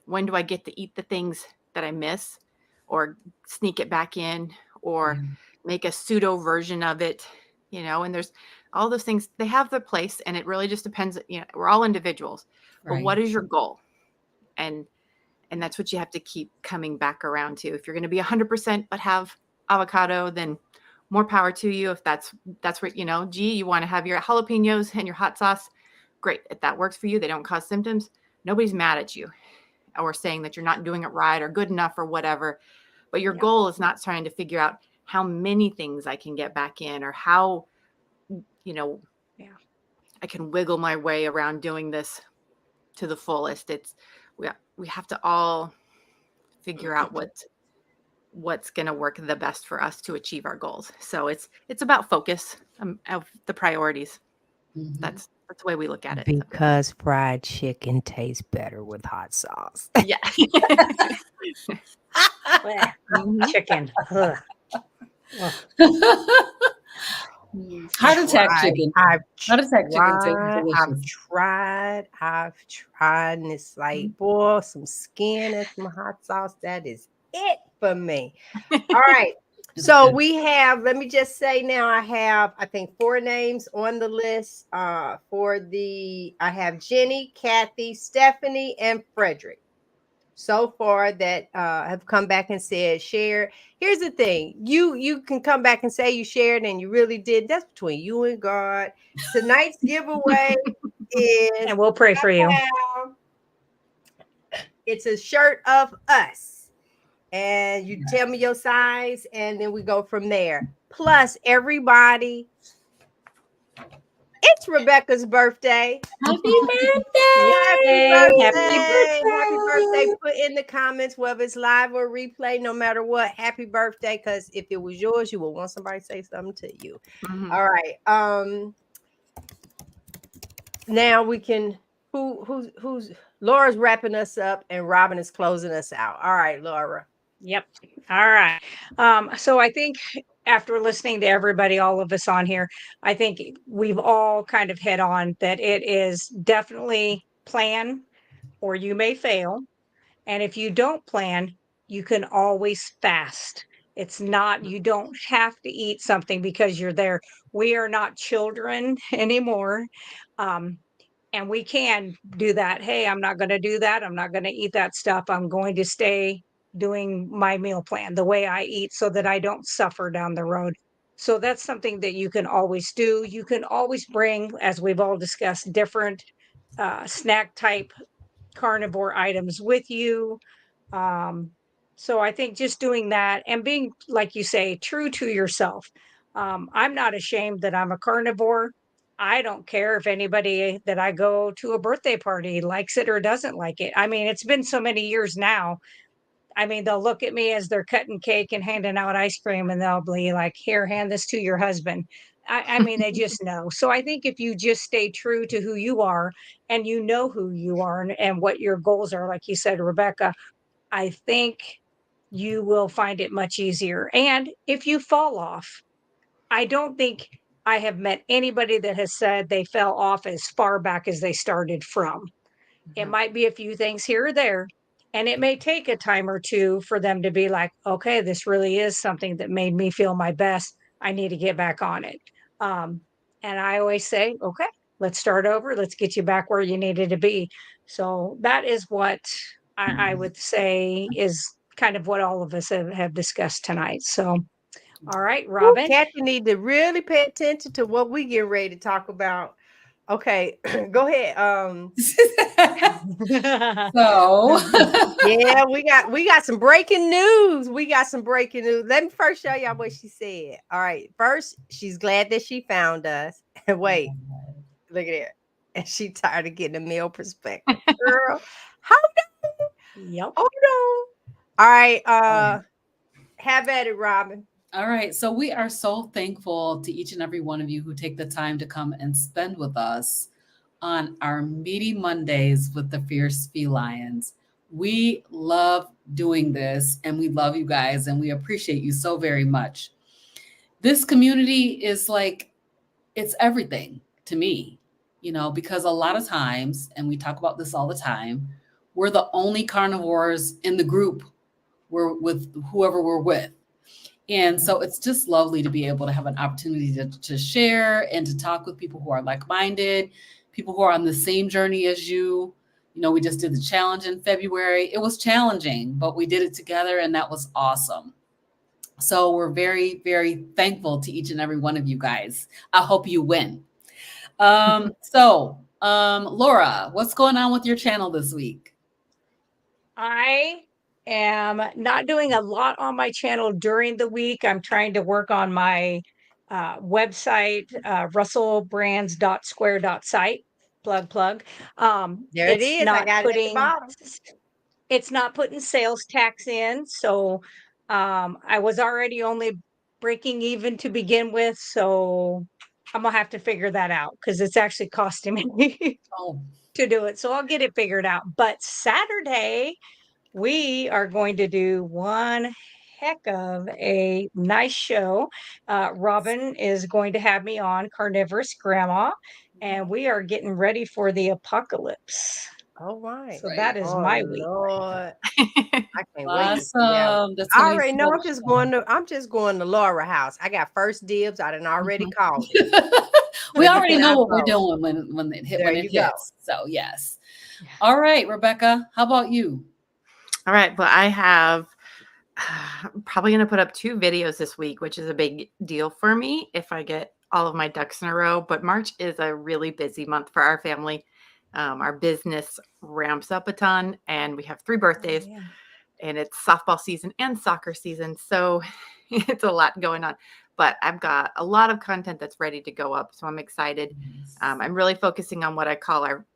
when do I get to eat the things that I miss, or sneak it back in, or make a pseudo version of it, and there's all those things, they have their place, and it really just depends. We're all individuals, but what is your goal? And that's what you have to keep coming back around to. If you're going to be 100% but have avocado, then more power to you. If that's what, you want to have your jalapenos and your hot sauce, great. If that works for you, they don't cause symptoms, nobody's mad at you or saying that you're not doing it right or good enough or whatever. But your goal is not trying to figure out how many things I can get back in, or how, I can wiggle my way around doing this to the fullest. It's, we have to all figure out what's going to work the best for us to achieve our goals. So it's about focus of the priorities. That's the way we look at it.
Because fried chicken tastes better with hot sauce.
Yeah.
Chicken. Ugh.
Heart attack chicken.
I've
Heart attack chicken tastes
tried,
delicious.
I've tried, and it's like, boy, some skin and some hot sauce. That is it for me. All right. So we have, let me just say now, I have, I think, 4 names on the list I have Jenny, Kathy, Stephanie, and Frederick so far that have come back and said share. Here's the thing. You can come back and say you shared and you really did. That's between you and God. Tonight's giveaway is,
And we'll pray for you.
It's a shirt of us. And you tell me your size, and then we go from there. Plus, everybody, it's Rebecca's birthday.
Happy birthday!
Happy birthday! Happy birthday! Put in the comments whether it's live or replay, no matter what. Happy birthday! Because if it was yours, you would want somebody to say something to you. All right. Now we can. Who's Laura's wrapping us up, and Robin is closing us out. All right, Laura.
Yep. All right. So I think after listening to everybody, all of us on here, I think we've all kind of hit on that it is definitely plan or you may fail. And if you don't plan, you can always fast. It's not, you don't have to eat something because you're there. We are not children anymore. And we can do that. Hey, I'm not going to do that. I'm not going to eat that stuff. I'm going to stay, doing my meal plan, the way I eat, so that I don't suffer down the road. So that's something that you can always do. You can always bring, as we've all discussed, different snack type carnivore items with you. Um, so I think just doing that and being, like you say, true to yourself. I'm not ashamed that I'm a carnivore. I don't care if anybody that I go to a birthday party likes it or doesn't like it. I mean, it's been so many years now. I mean, they'll look at me as they're cutting cake and handing out ice cream, and they'll be like, here, hand this to your husband. I mean, they just know. So I think if you just stay true to who you are and you know who you are and what your goals are, like you said, Rebecca, I think you will find it much easier. And if you fall off, I don't think I have met anybody that has said they fell off as far back as they started from. It might be a few things here or there, and it may take a time or two for them to be like, okay, this really is something that made me feel my best. I need to get back on it. Um, and I always say, okay, let's start over. Let's get you back where you needed to be. So that is what I would say is kind of what all of us have discussed tonight. So, all right, Robin.
Kathy need to really pay attention to what we get ready to talk about. Okay, go ahead.
So
Yeah, we got some breaking news. We got some breaking news. Let me first show y'all what she said. All right, first, she's glad that she found us. And wait, look at it. And she tired of getting a male perspective. Girl, hold
Yep.
on. All right, have at it, Robin.
All right. So we are so thankful to each and every one of you who take the time to come and spend with us on our Meaty Mondays with the Fierce Felines. We love doing this and we love you guys and we appreciate you so very much. This community is like, it's everything to me, you know, because a lot of times, and we talk about this all the time, we're the only carnivores in the group. We're with whoever we're with. And so it's just lovely to be able to have an opportunity to share and to talk with people who are like-minded, people who are on the same journey as you. You know, we just did the challenge in February. It was challenging, but we did it together and that was awesome. So we're very, very thankful to each and every one of you guys. I hope you win. Laura, what's going on with your channel this week?
I am not doing a lot on my channel during the week. I'm trying to work on my website, russellbrands.square.site. Plug.
There it is. I got it at the bottom.
It's not putting sales tax in. So I was already only breaking even to begin with. So I'm gonna have to figure that out because it's actually costing me to do it. So I'll get it figured out. But Saturday, we are going to do one heck of a nice show. Robin is going to have me on Carnivorous Grandma, and we are getting ready for the apocalypse.
All right.
So that is my week.
Lord. I can't wait to see that.
Awesome. That's
I
gonna be
already know
so
I'm just going to Laura house. I got first dibs. I done already called.
We already know what we're
vote.
doing when it
There you go.
hits. So yes. All right, Rebecca, how about you?
All right. Well, I have I'm probably going to put up 2 videos this week, which is a big deal for me if I get all of my ducks in a row. But March is a really busy month for our family. Our business ramps up a ton, and we have 3 birthdays, and it's softball season and soccer season. So it's a lot going on. But I've got a lot of content that's ready to go up. So I'm excited. I'm really focusing on what I call our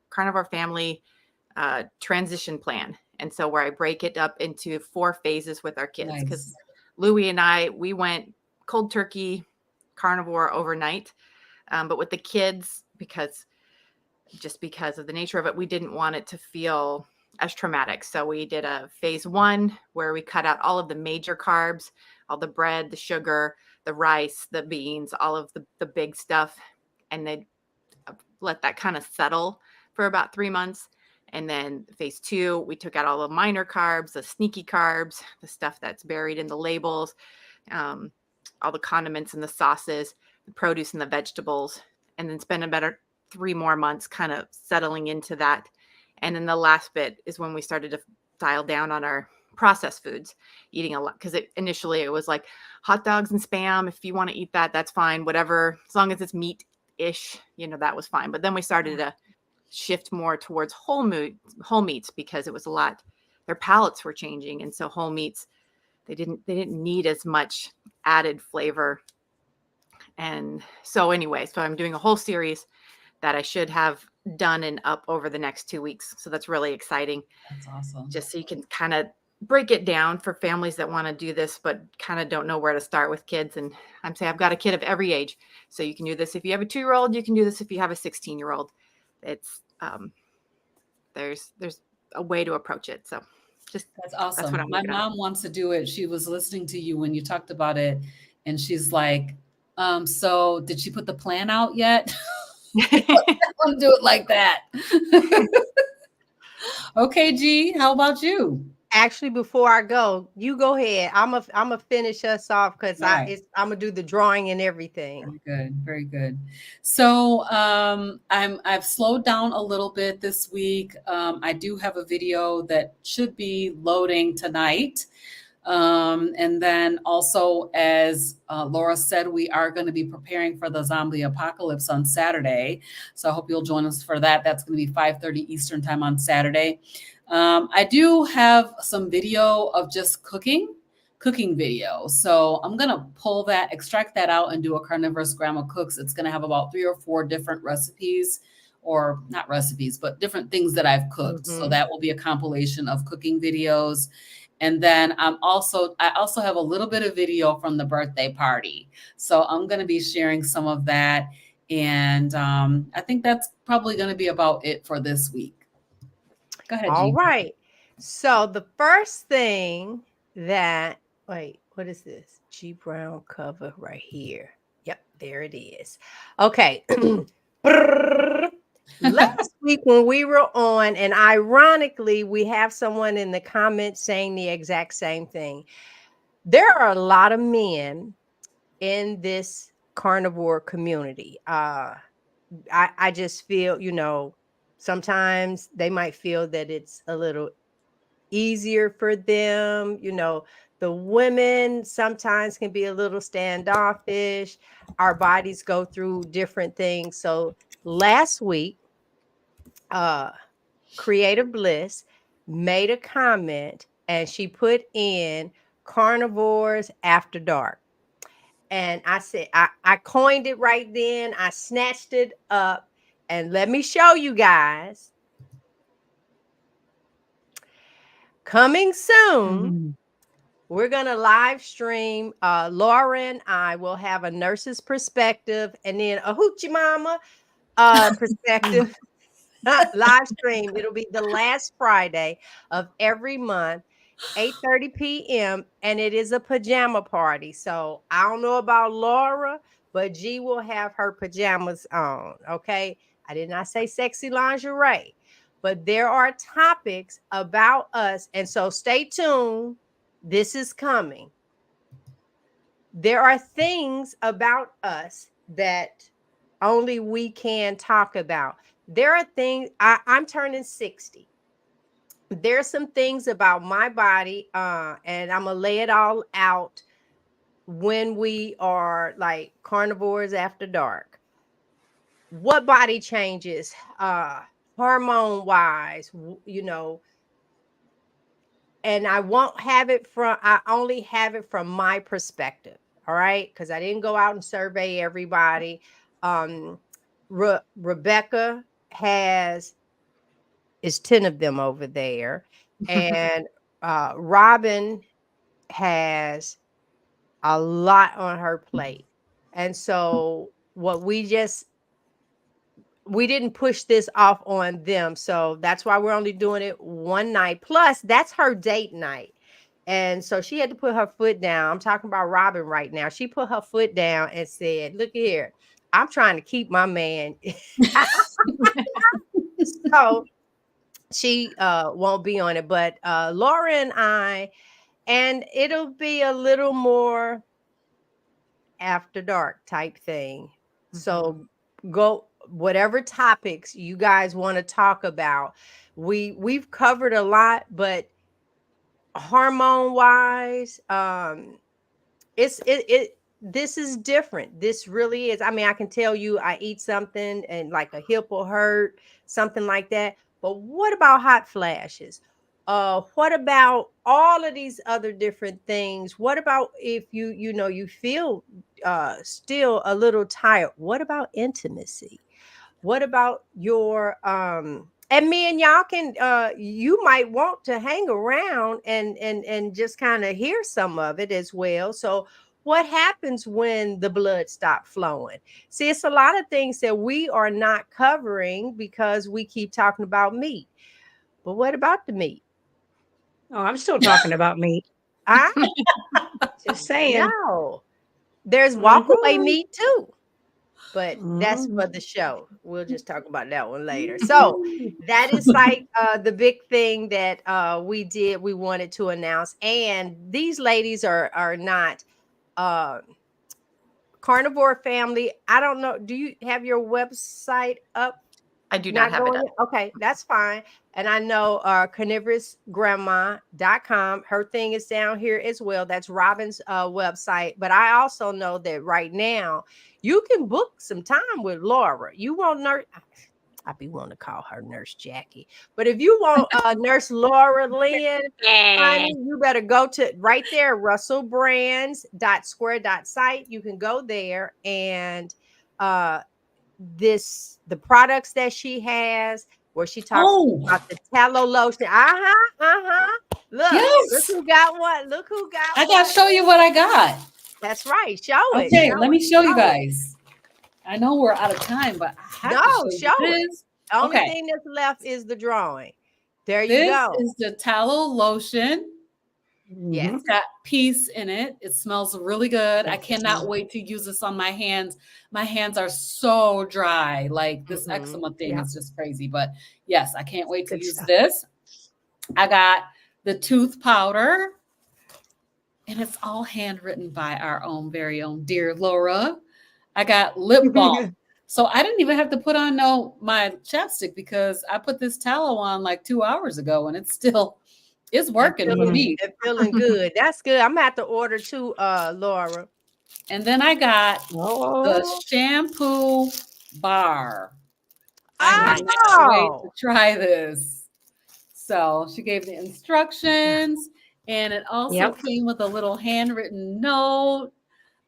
carnivore family transition plan. And so where I break it up into 4 phases with our kids, because Louie and I, we went cold turkey carnivore overnight. But with the kids, because of the nature of it, we didn't want it to feel as traumatic. So we did a phase 1 where we cut out all of the major carbs, all the bread, the sugar, the rice, the beans, all of the big stuff. And they let that kind of settle for about 3 months. And then phase 2, we took out all the minor carbs, the sneaky carbs, the stuff that's buried in the labels, all the condiments and the sauces, the produce and the vegetables, and then spent about 3 more months kind of settling into that. And then the last bit is when we started to dial down on our processed foods, eating a lot, because initially it was like hot dogs and Spam. If you want to eat that, that's fine. Whatever, as long as it's meat-ish, that was fine. But then we started to shift more towards whole meats, because it was a lot. Their palates were changing, and so whole meats, they didn't need as much added flavor. And so anyway, so I'm doing a whole series that I should have done and up over the next 2 weeks. So that's really exciting.
That's awesome.
Just so you can kind of break it down for families that want to do this, but kind of don't know where to start with kids. And I'm saying I've got a kid of every age. So you can do this if you have a 2-year-old, you can do this if you have a 16-year-old. It's, there's a way to approach it. So just,
that's awesome.
That's what I'm
My mom wants to do it. She was listening to you when you talked about it, and she's like, so did she put the plan out yet? I want to do it like that. Okay, G, how about you?
Actually, before I go, you go ahead. I'm a finish us off, because
Right.
I'm gonna do the drawing and everything.
Very good, very good. So I've slowed down a little bit this week. I do have a video that should be loading tonight. And then also, as Laura said, we are going to be preparing for the zombie apocalypse on Saturday. So I hope you'll join us for that. That's going to be 5:30 Eastern time on Saturday. I do have some video of just cooking video. So I'm going to extract that out and do a Carnivorous Grandma Cooks. It's going to have about 3 or 4 different recipes, or not recipes, but different things that I've cooked. So that will be a compilation of cooking videos. And then I also have a little bit of video from the birthday party. So I'm going to be sharing some of that. And I think that's probably going to be about it for this week. Go ahead,
All
Jean.
right. So the first thing that, wait, what is this? G Brown cover right here. Yep, there it is. Okay. Last week when we were on, and ironically, we have someone in the comments saying the exact same thing. There are a lot of men in this carnivore community. I just feel, sometimes they might feel that it's a little easier for them. The women sometimes can be a little standoffish. Our bodies go through different things. So last week, Creative Bliss made a comment, and she put in carnivores after dark. And I said, I coined it right then. I snatched it up, and let me show you guys. Coming soon, we're going to live stream. Laura and I will have a nurse's perspective, and then a hoochie mama perspective. Live stream. It'll be the last Friday of every month, 8:30 p.m. and it is a pajama party. So I don't know about Laura, but G will have her pajamas on. Okay. I did not say sexy lingerie, but there are topics about us. And so stay tuned. This is coming. There are things about us that only we can talk about. There are things, I'm turning 60. There's some things about my body, and I'm going to lay it all out when we are like carnivores after dark. What body changes, hormone wise, and I only have it from my perspective. All right. Because I didn't go out and survey everybody. Rebecca is 10 of them over there. And Robin has a lot on her plate. And so we didn't push this off on them. So that's why we're only doing it one night. Plus, that's her date night. And so she had to put her foot down. I'm talking about Robin right now. She put her foot down and said, look here, I'm trying to keep my man. So she won't be on it. But Laura and I, and it'll be a little more after dark type thing. So go whatever topics you guys want to talk about. We've covered a lot, but hormone wise, this is different. This really is. I mean, I can tell you I eat something and like a hip will hurt, something like that. But what about hot flashes? What about all of these other different things? What about if you feel still a little tired? What about intimacy? What about your and me and y'all can you might want to hang around and just kind of hear some of it as well. So what happens when the blood stops flowing? See, it's a lot of things that we are not covering because we keep talking about meat. But what about the meat?
Oh, I'm still talking about meat.
I
Just saying.
no. There's walkaway meat too. But that's for the show. We'll just talk about that one later. So that is like the big thing that we wanted to announce. And these ladies are not Carnivore Family. I don't know. Do you have your website up?
I do not have it up.
Okay, that's fine. And I know carnivorousgrandma.com. Her thing is down here as well. That's Robin's website. But I also know that right now you can book some time with Laura. You want nurse. I be wanting to call her Nurse Jackie. But if you want Nurse Laura Lynn, honey, you better go to right there, russellbrands.square.site. You can go there and the products that she has where she talks about the tallow lotion. Look,
Yes.
look who got one. Look who got
I gotta show you what I got.
That's right. Show it.
Okay, let me show you guys. I know we're out of time, but I have to show you this.
The only thing that's left is the drawing. There you go.
This is the tallow lotion.
Yes.
It's got peace in it. It smells really good. I cannot wait to use this on my hands. My hands are so dry. Like this eczema thing is just crazy. But yes, I can't wait to use this. I got the tooth powder. And it's all handwritten by our own very own dear Laura. I got lip balm. So I didn't even have to put on my chapstick because I put this tallow on like 2 hours ago and it's working for me.
It's feeling good. That's good. I'm gonna have to order too, Laura.
And then I got the shampoo bar. I cannot wait to try this. So she gave the instructions and it also came with a little handwritten note.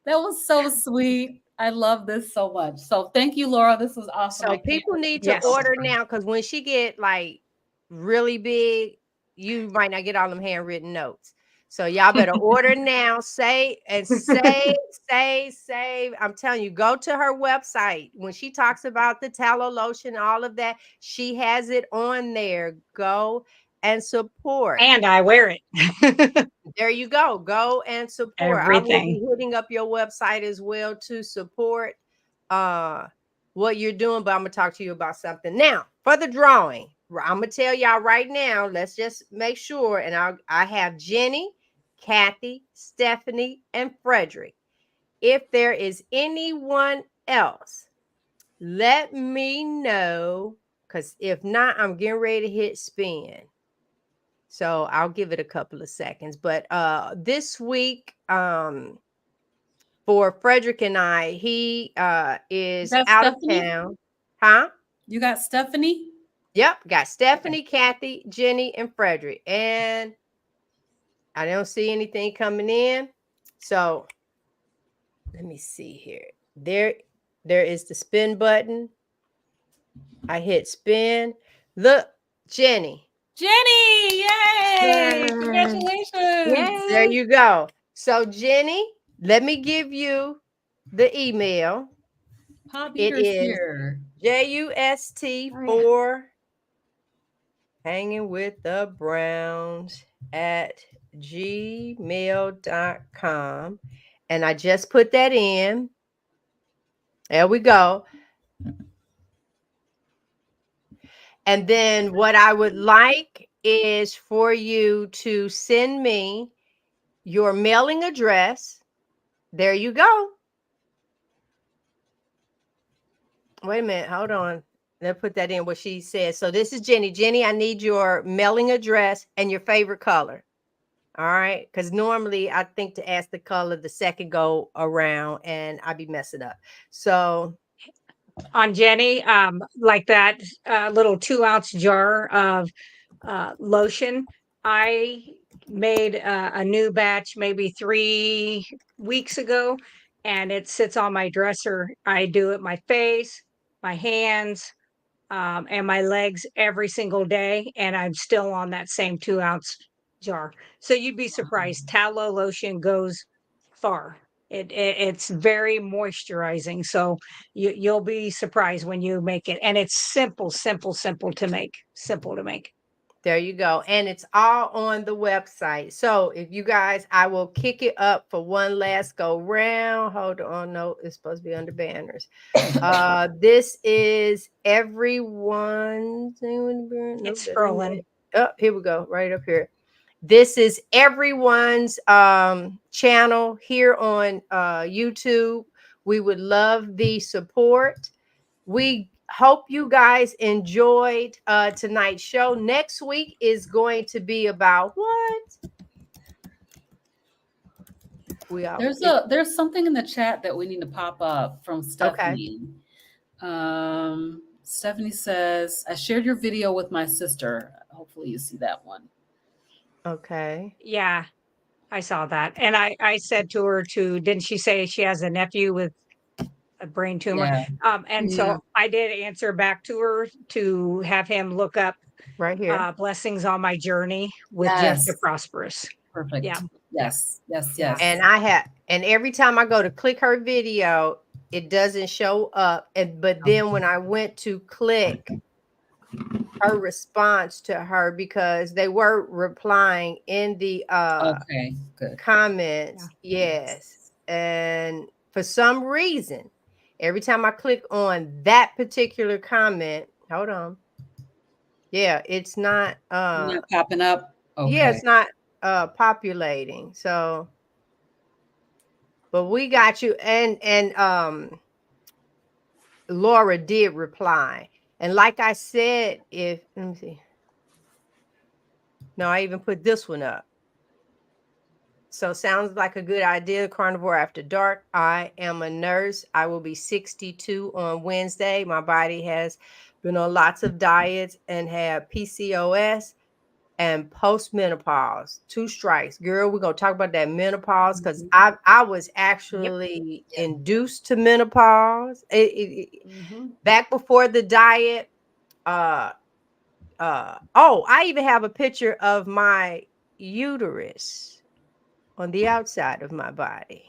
That was so sweet. I love this so much. So thank you, Laura. This was awesome.
So people need to order now because when she get like really big, you might not get all them handwritten notes. So y'all better order now. Save. I'm telling you, go to her website. When she talks about the tallow lotion, all of that, she has it on there. Go and support.
And I wear it.
There you go. Go and support.
Everything.
I will be hitting up your website as well to support what you're doing, but I'm gonna talk to you about something. Now, for the drawing, I'm gonna tell y'all right now, let's just make sure. And I have Jenny, Kathy, Stephanie, and Frederick. If there is anyone else, let me know. Because if not, I'm getting ready to hit spin. So I'll give it a couple of seconds. But this week, for Frederick and I, he is out of town. Huh?
You got Stephanie?
Yep. Got Stephanie, Kathy, Jenny, and Frederick. And I don't see anything coming in. So let me see here. There is the spin button. I hit spin. Look, Jenny.
Jenny, yay! Congratulations.
Yay. There you go. So, Jenny, let me give you the email.
It is
JUST4 hanging with the Browns at gmail.com. And I just put that in. There we go. And then what I would like is for you to send me your mailing address. There you go. Wait a minute. Hold on. Let's put that in what she says. So this is Jenny. Jenny, I need your mailing address and your favorite color. All right. Because normally I think to ask the color the second go around and I'd be messing up. So
On Jenny, like that little 2-ounce jar of lotion, I made a new batch maybe 3 weeks ago, and it sits on my dresser. I do it my face, my hands, and my legs every single day, and I'm still on that same 2-ounce jar. So you'd be surprised. Tallow lotion goes far. It's very moisturizing. So you'll be surprised when you make it, and it's simple, simple, simple to make. Simple to make.
there you go. And it's all on the website. So if you guys, I will kick it up for one last go round. Hold on. No, it's supposed to be under banners. This is everyone's.
It's scrolling.
Oh, here we go. Right up here. This is everyone's channel here on YouTube. We would love the support. We hope you guys enjoyed tonight's show. Next week is going to be about what?
There's something in the chat that we need to pop up from Stephanie. Stephanie says, I shared your video with my sister. Hopefully you see that one.
Okay.
Yeah, I saw that. And I said to her didn't she say she has a nephew with a brain tumor?
Yeah.
And so I did answer back to her to have him look up
right here.
Blessings on My Journey with Just a Prosperous.
Perfect.
Yeah.
Yes.
And every time I go to click her video, it doesn't show up. But then when I went to click her response to her, because they were replying in the comments. Yes. And for some reason, every time I click on that particular comment, hold on. Yeah, it's not
popping up. Okay.
Yeah, it's not populating. So but we got you. And Laura did reply. And like I said, let me see. No, I even put this one up. So sounds like a good idea. Carnivore After Dark. I am a nurse. I will be 62 on Wednesday. My body has been on lots of diets and have PCOS and postmenopause. 2 strikes. Girl, we're going to talk about that menopause because I was actually induced to menopause. Back before the diet. I even have a picture of my uterus on the outside of my body.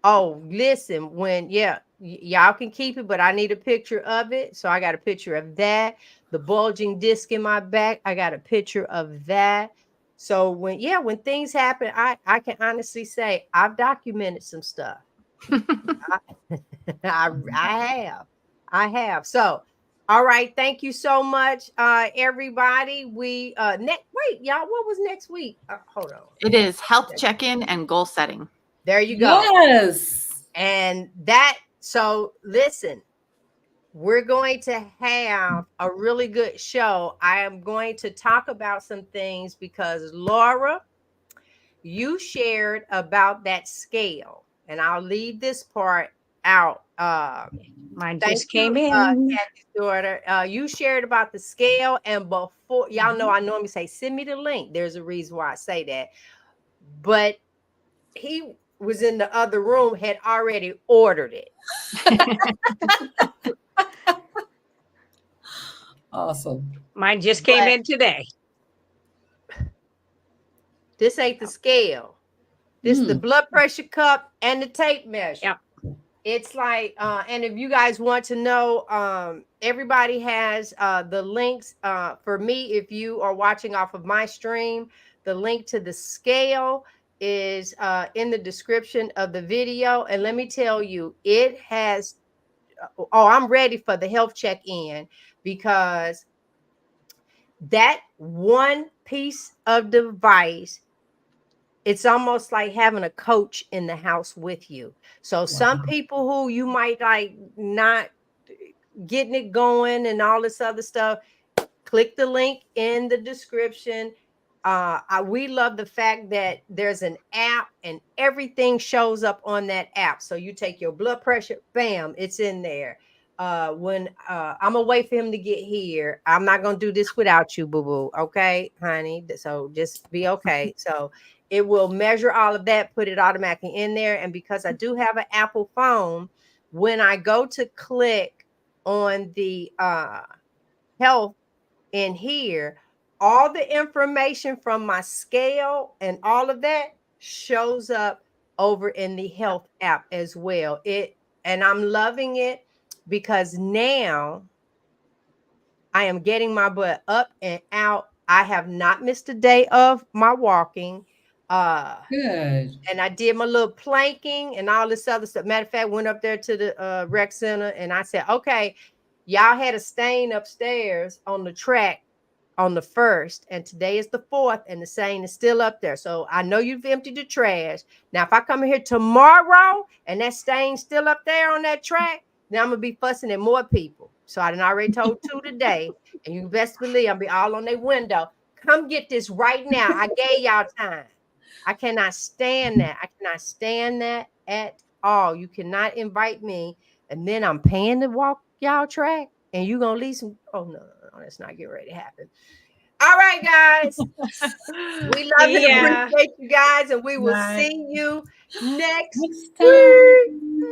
Listen, when y'all can keep it, but I need a picture of it. So I got a picture of that. The bulging disc in my back, I got a picture of that. So when things happen, I can honestly say I've documented some stuff. I have. So all right, thank you so much, everybody. We wait, y'all. What was next week? Hold on.
It is health check-in and goal setting.
There you go.
Yes.
And so listen, we're going to have a really good show. I am going to talk about some things because Laura, you shared about that scale, and I'll leave this part out.
Mine just came in.
Kathy's daughter. You shared about the scale, and before y'all know, I normally say send me the link. There's a reason why I say that, but he was in the other room, had already ordered it.
Awesome.
Mine just came in today.
This ain't the scale. This is the blood pressure cup and the tape measure.
Yep.
It's like, and if you guys want to know, everybody has the links. For me, if you are watching off of my stream, the link to the scale is in the description of the video. And let me tell you, it has, I'm ready for the health check-in, because that one piece of device, it's almost like having a coach in the house with you. So some people who you might like not getting it going and all this other stuff, click the link in the description. We love the fact that there's an app and everything shows up on that app. So you take your blood pressure, bam, it's in there. When I'm gonna wait for him to get here, I'm not gonna do this without you, boo boo. Okay, honey. So just be okay. So it will measure all of that, put it automatically in there. And because I do have an Apple phone, when I go to click on the health in here, all the information from my scale and all of that shows up over in the health app as well. And I'm loving it because now I am getting my butt up and out. I have not missed a day of my walking.
Good.
And I did my little planking and all this other stuff. Matter of fact, went up there to the rec center and I said, okay, y'all had a stain upstairs on the track on the 1st, and today is the 4th, and the stain is still up there. So I know you've emptied the trash. Now, if I come in here tomorrow and that stain's still up there on that track, then I'm gonna be fussing at more people. So I done already told 2 today, and you best believe I'll be all on their window. Come get this right now. I gave y'all time. I cannot stand that. I cannot stand that at all. You cannot invite me, and then I'm paying to walk y'all track, and you gonna leave some. Oh no, that's not getting ready to happen. All right, guys. We love and
Yeah.
appreciate you guys, and we will
Bye.
see you next
Next
week.
time.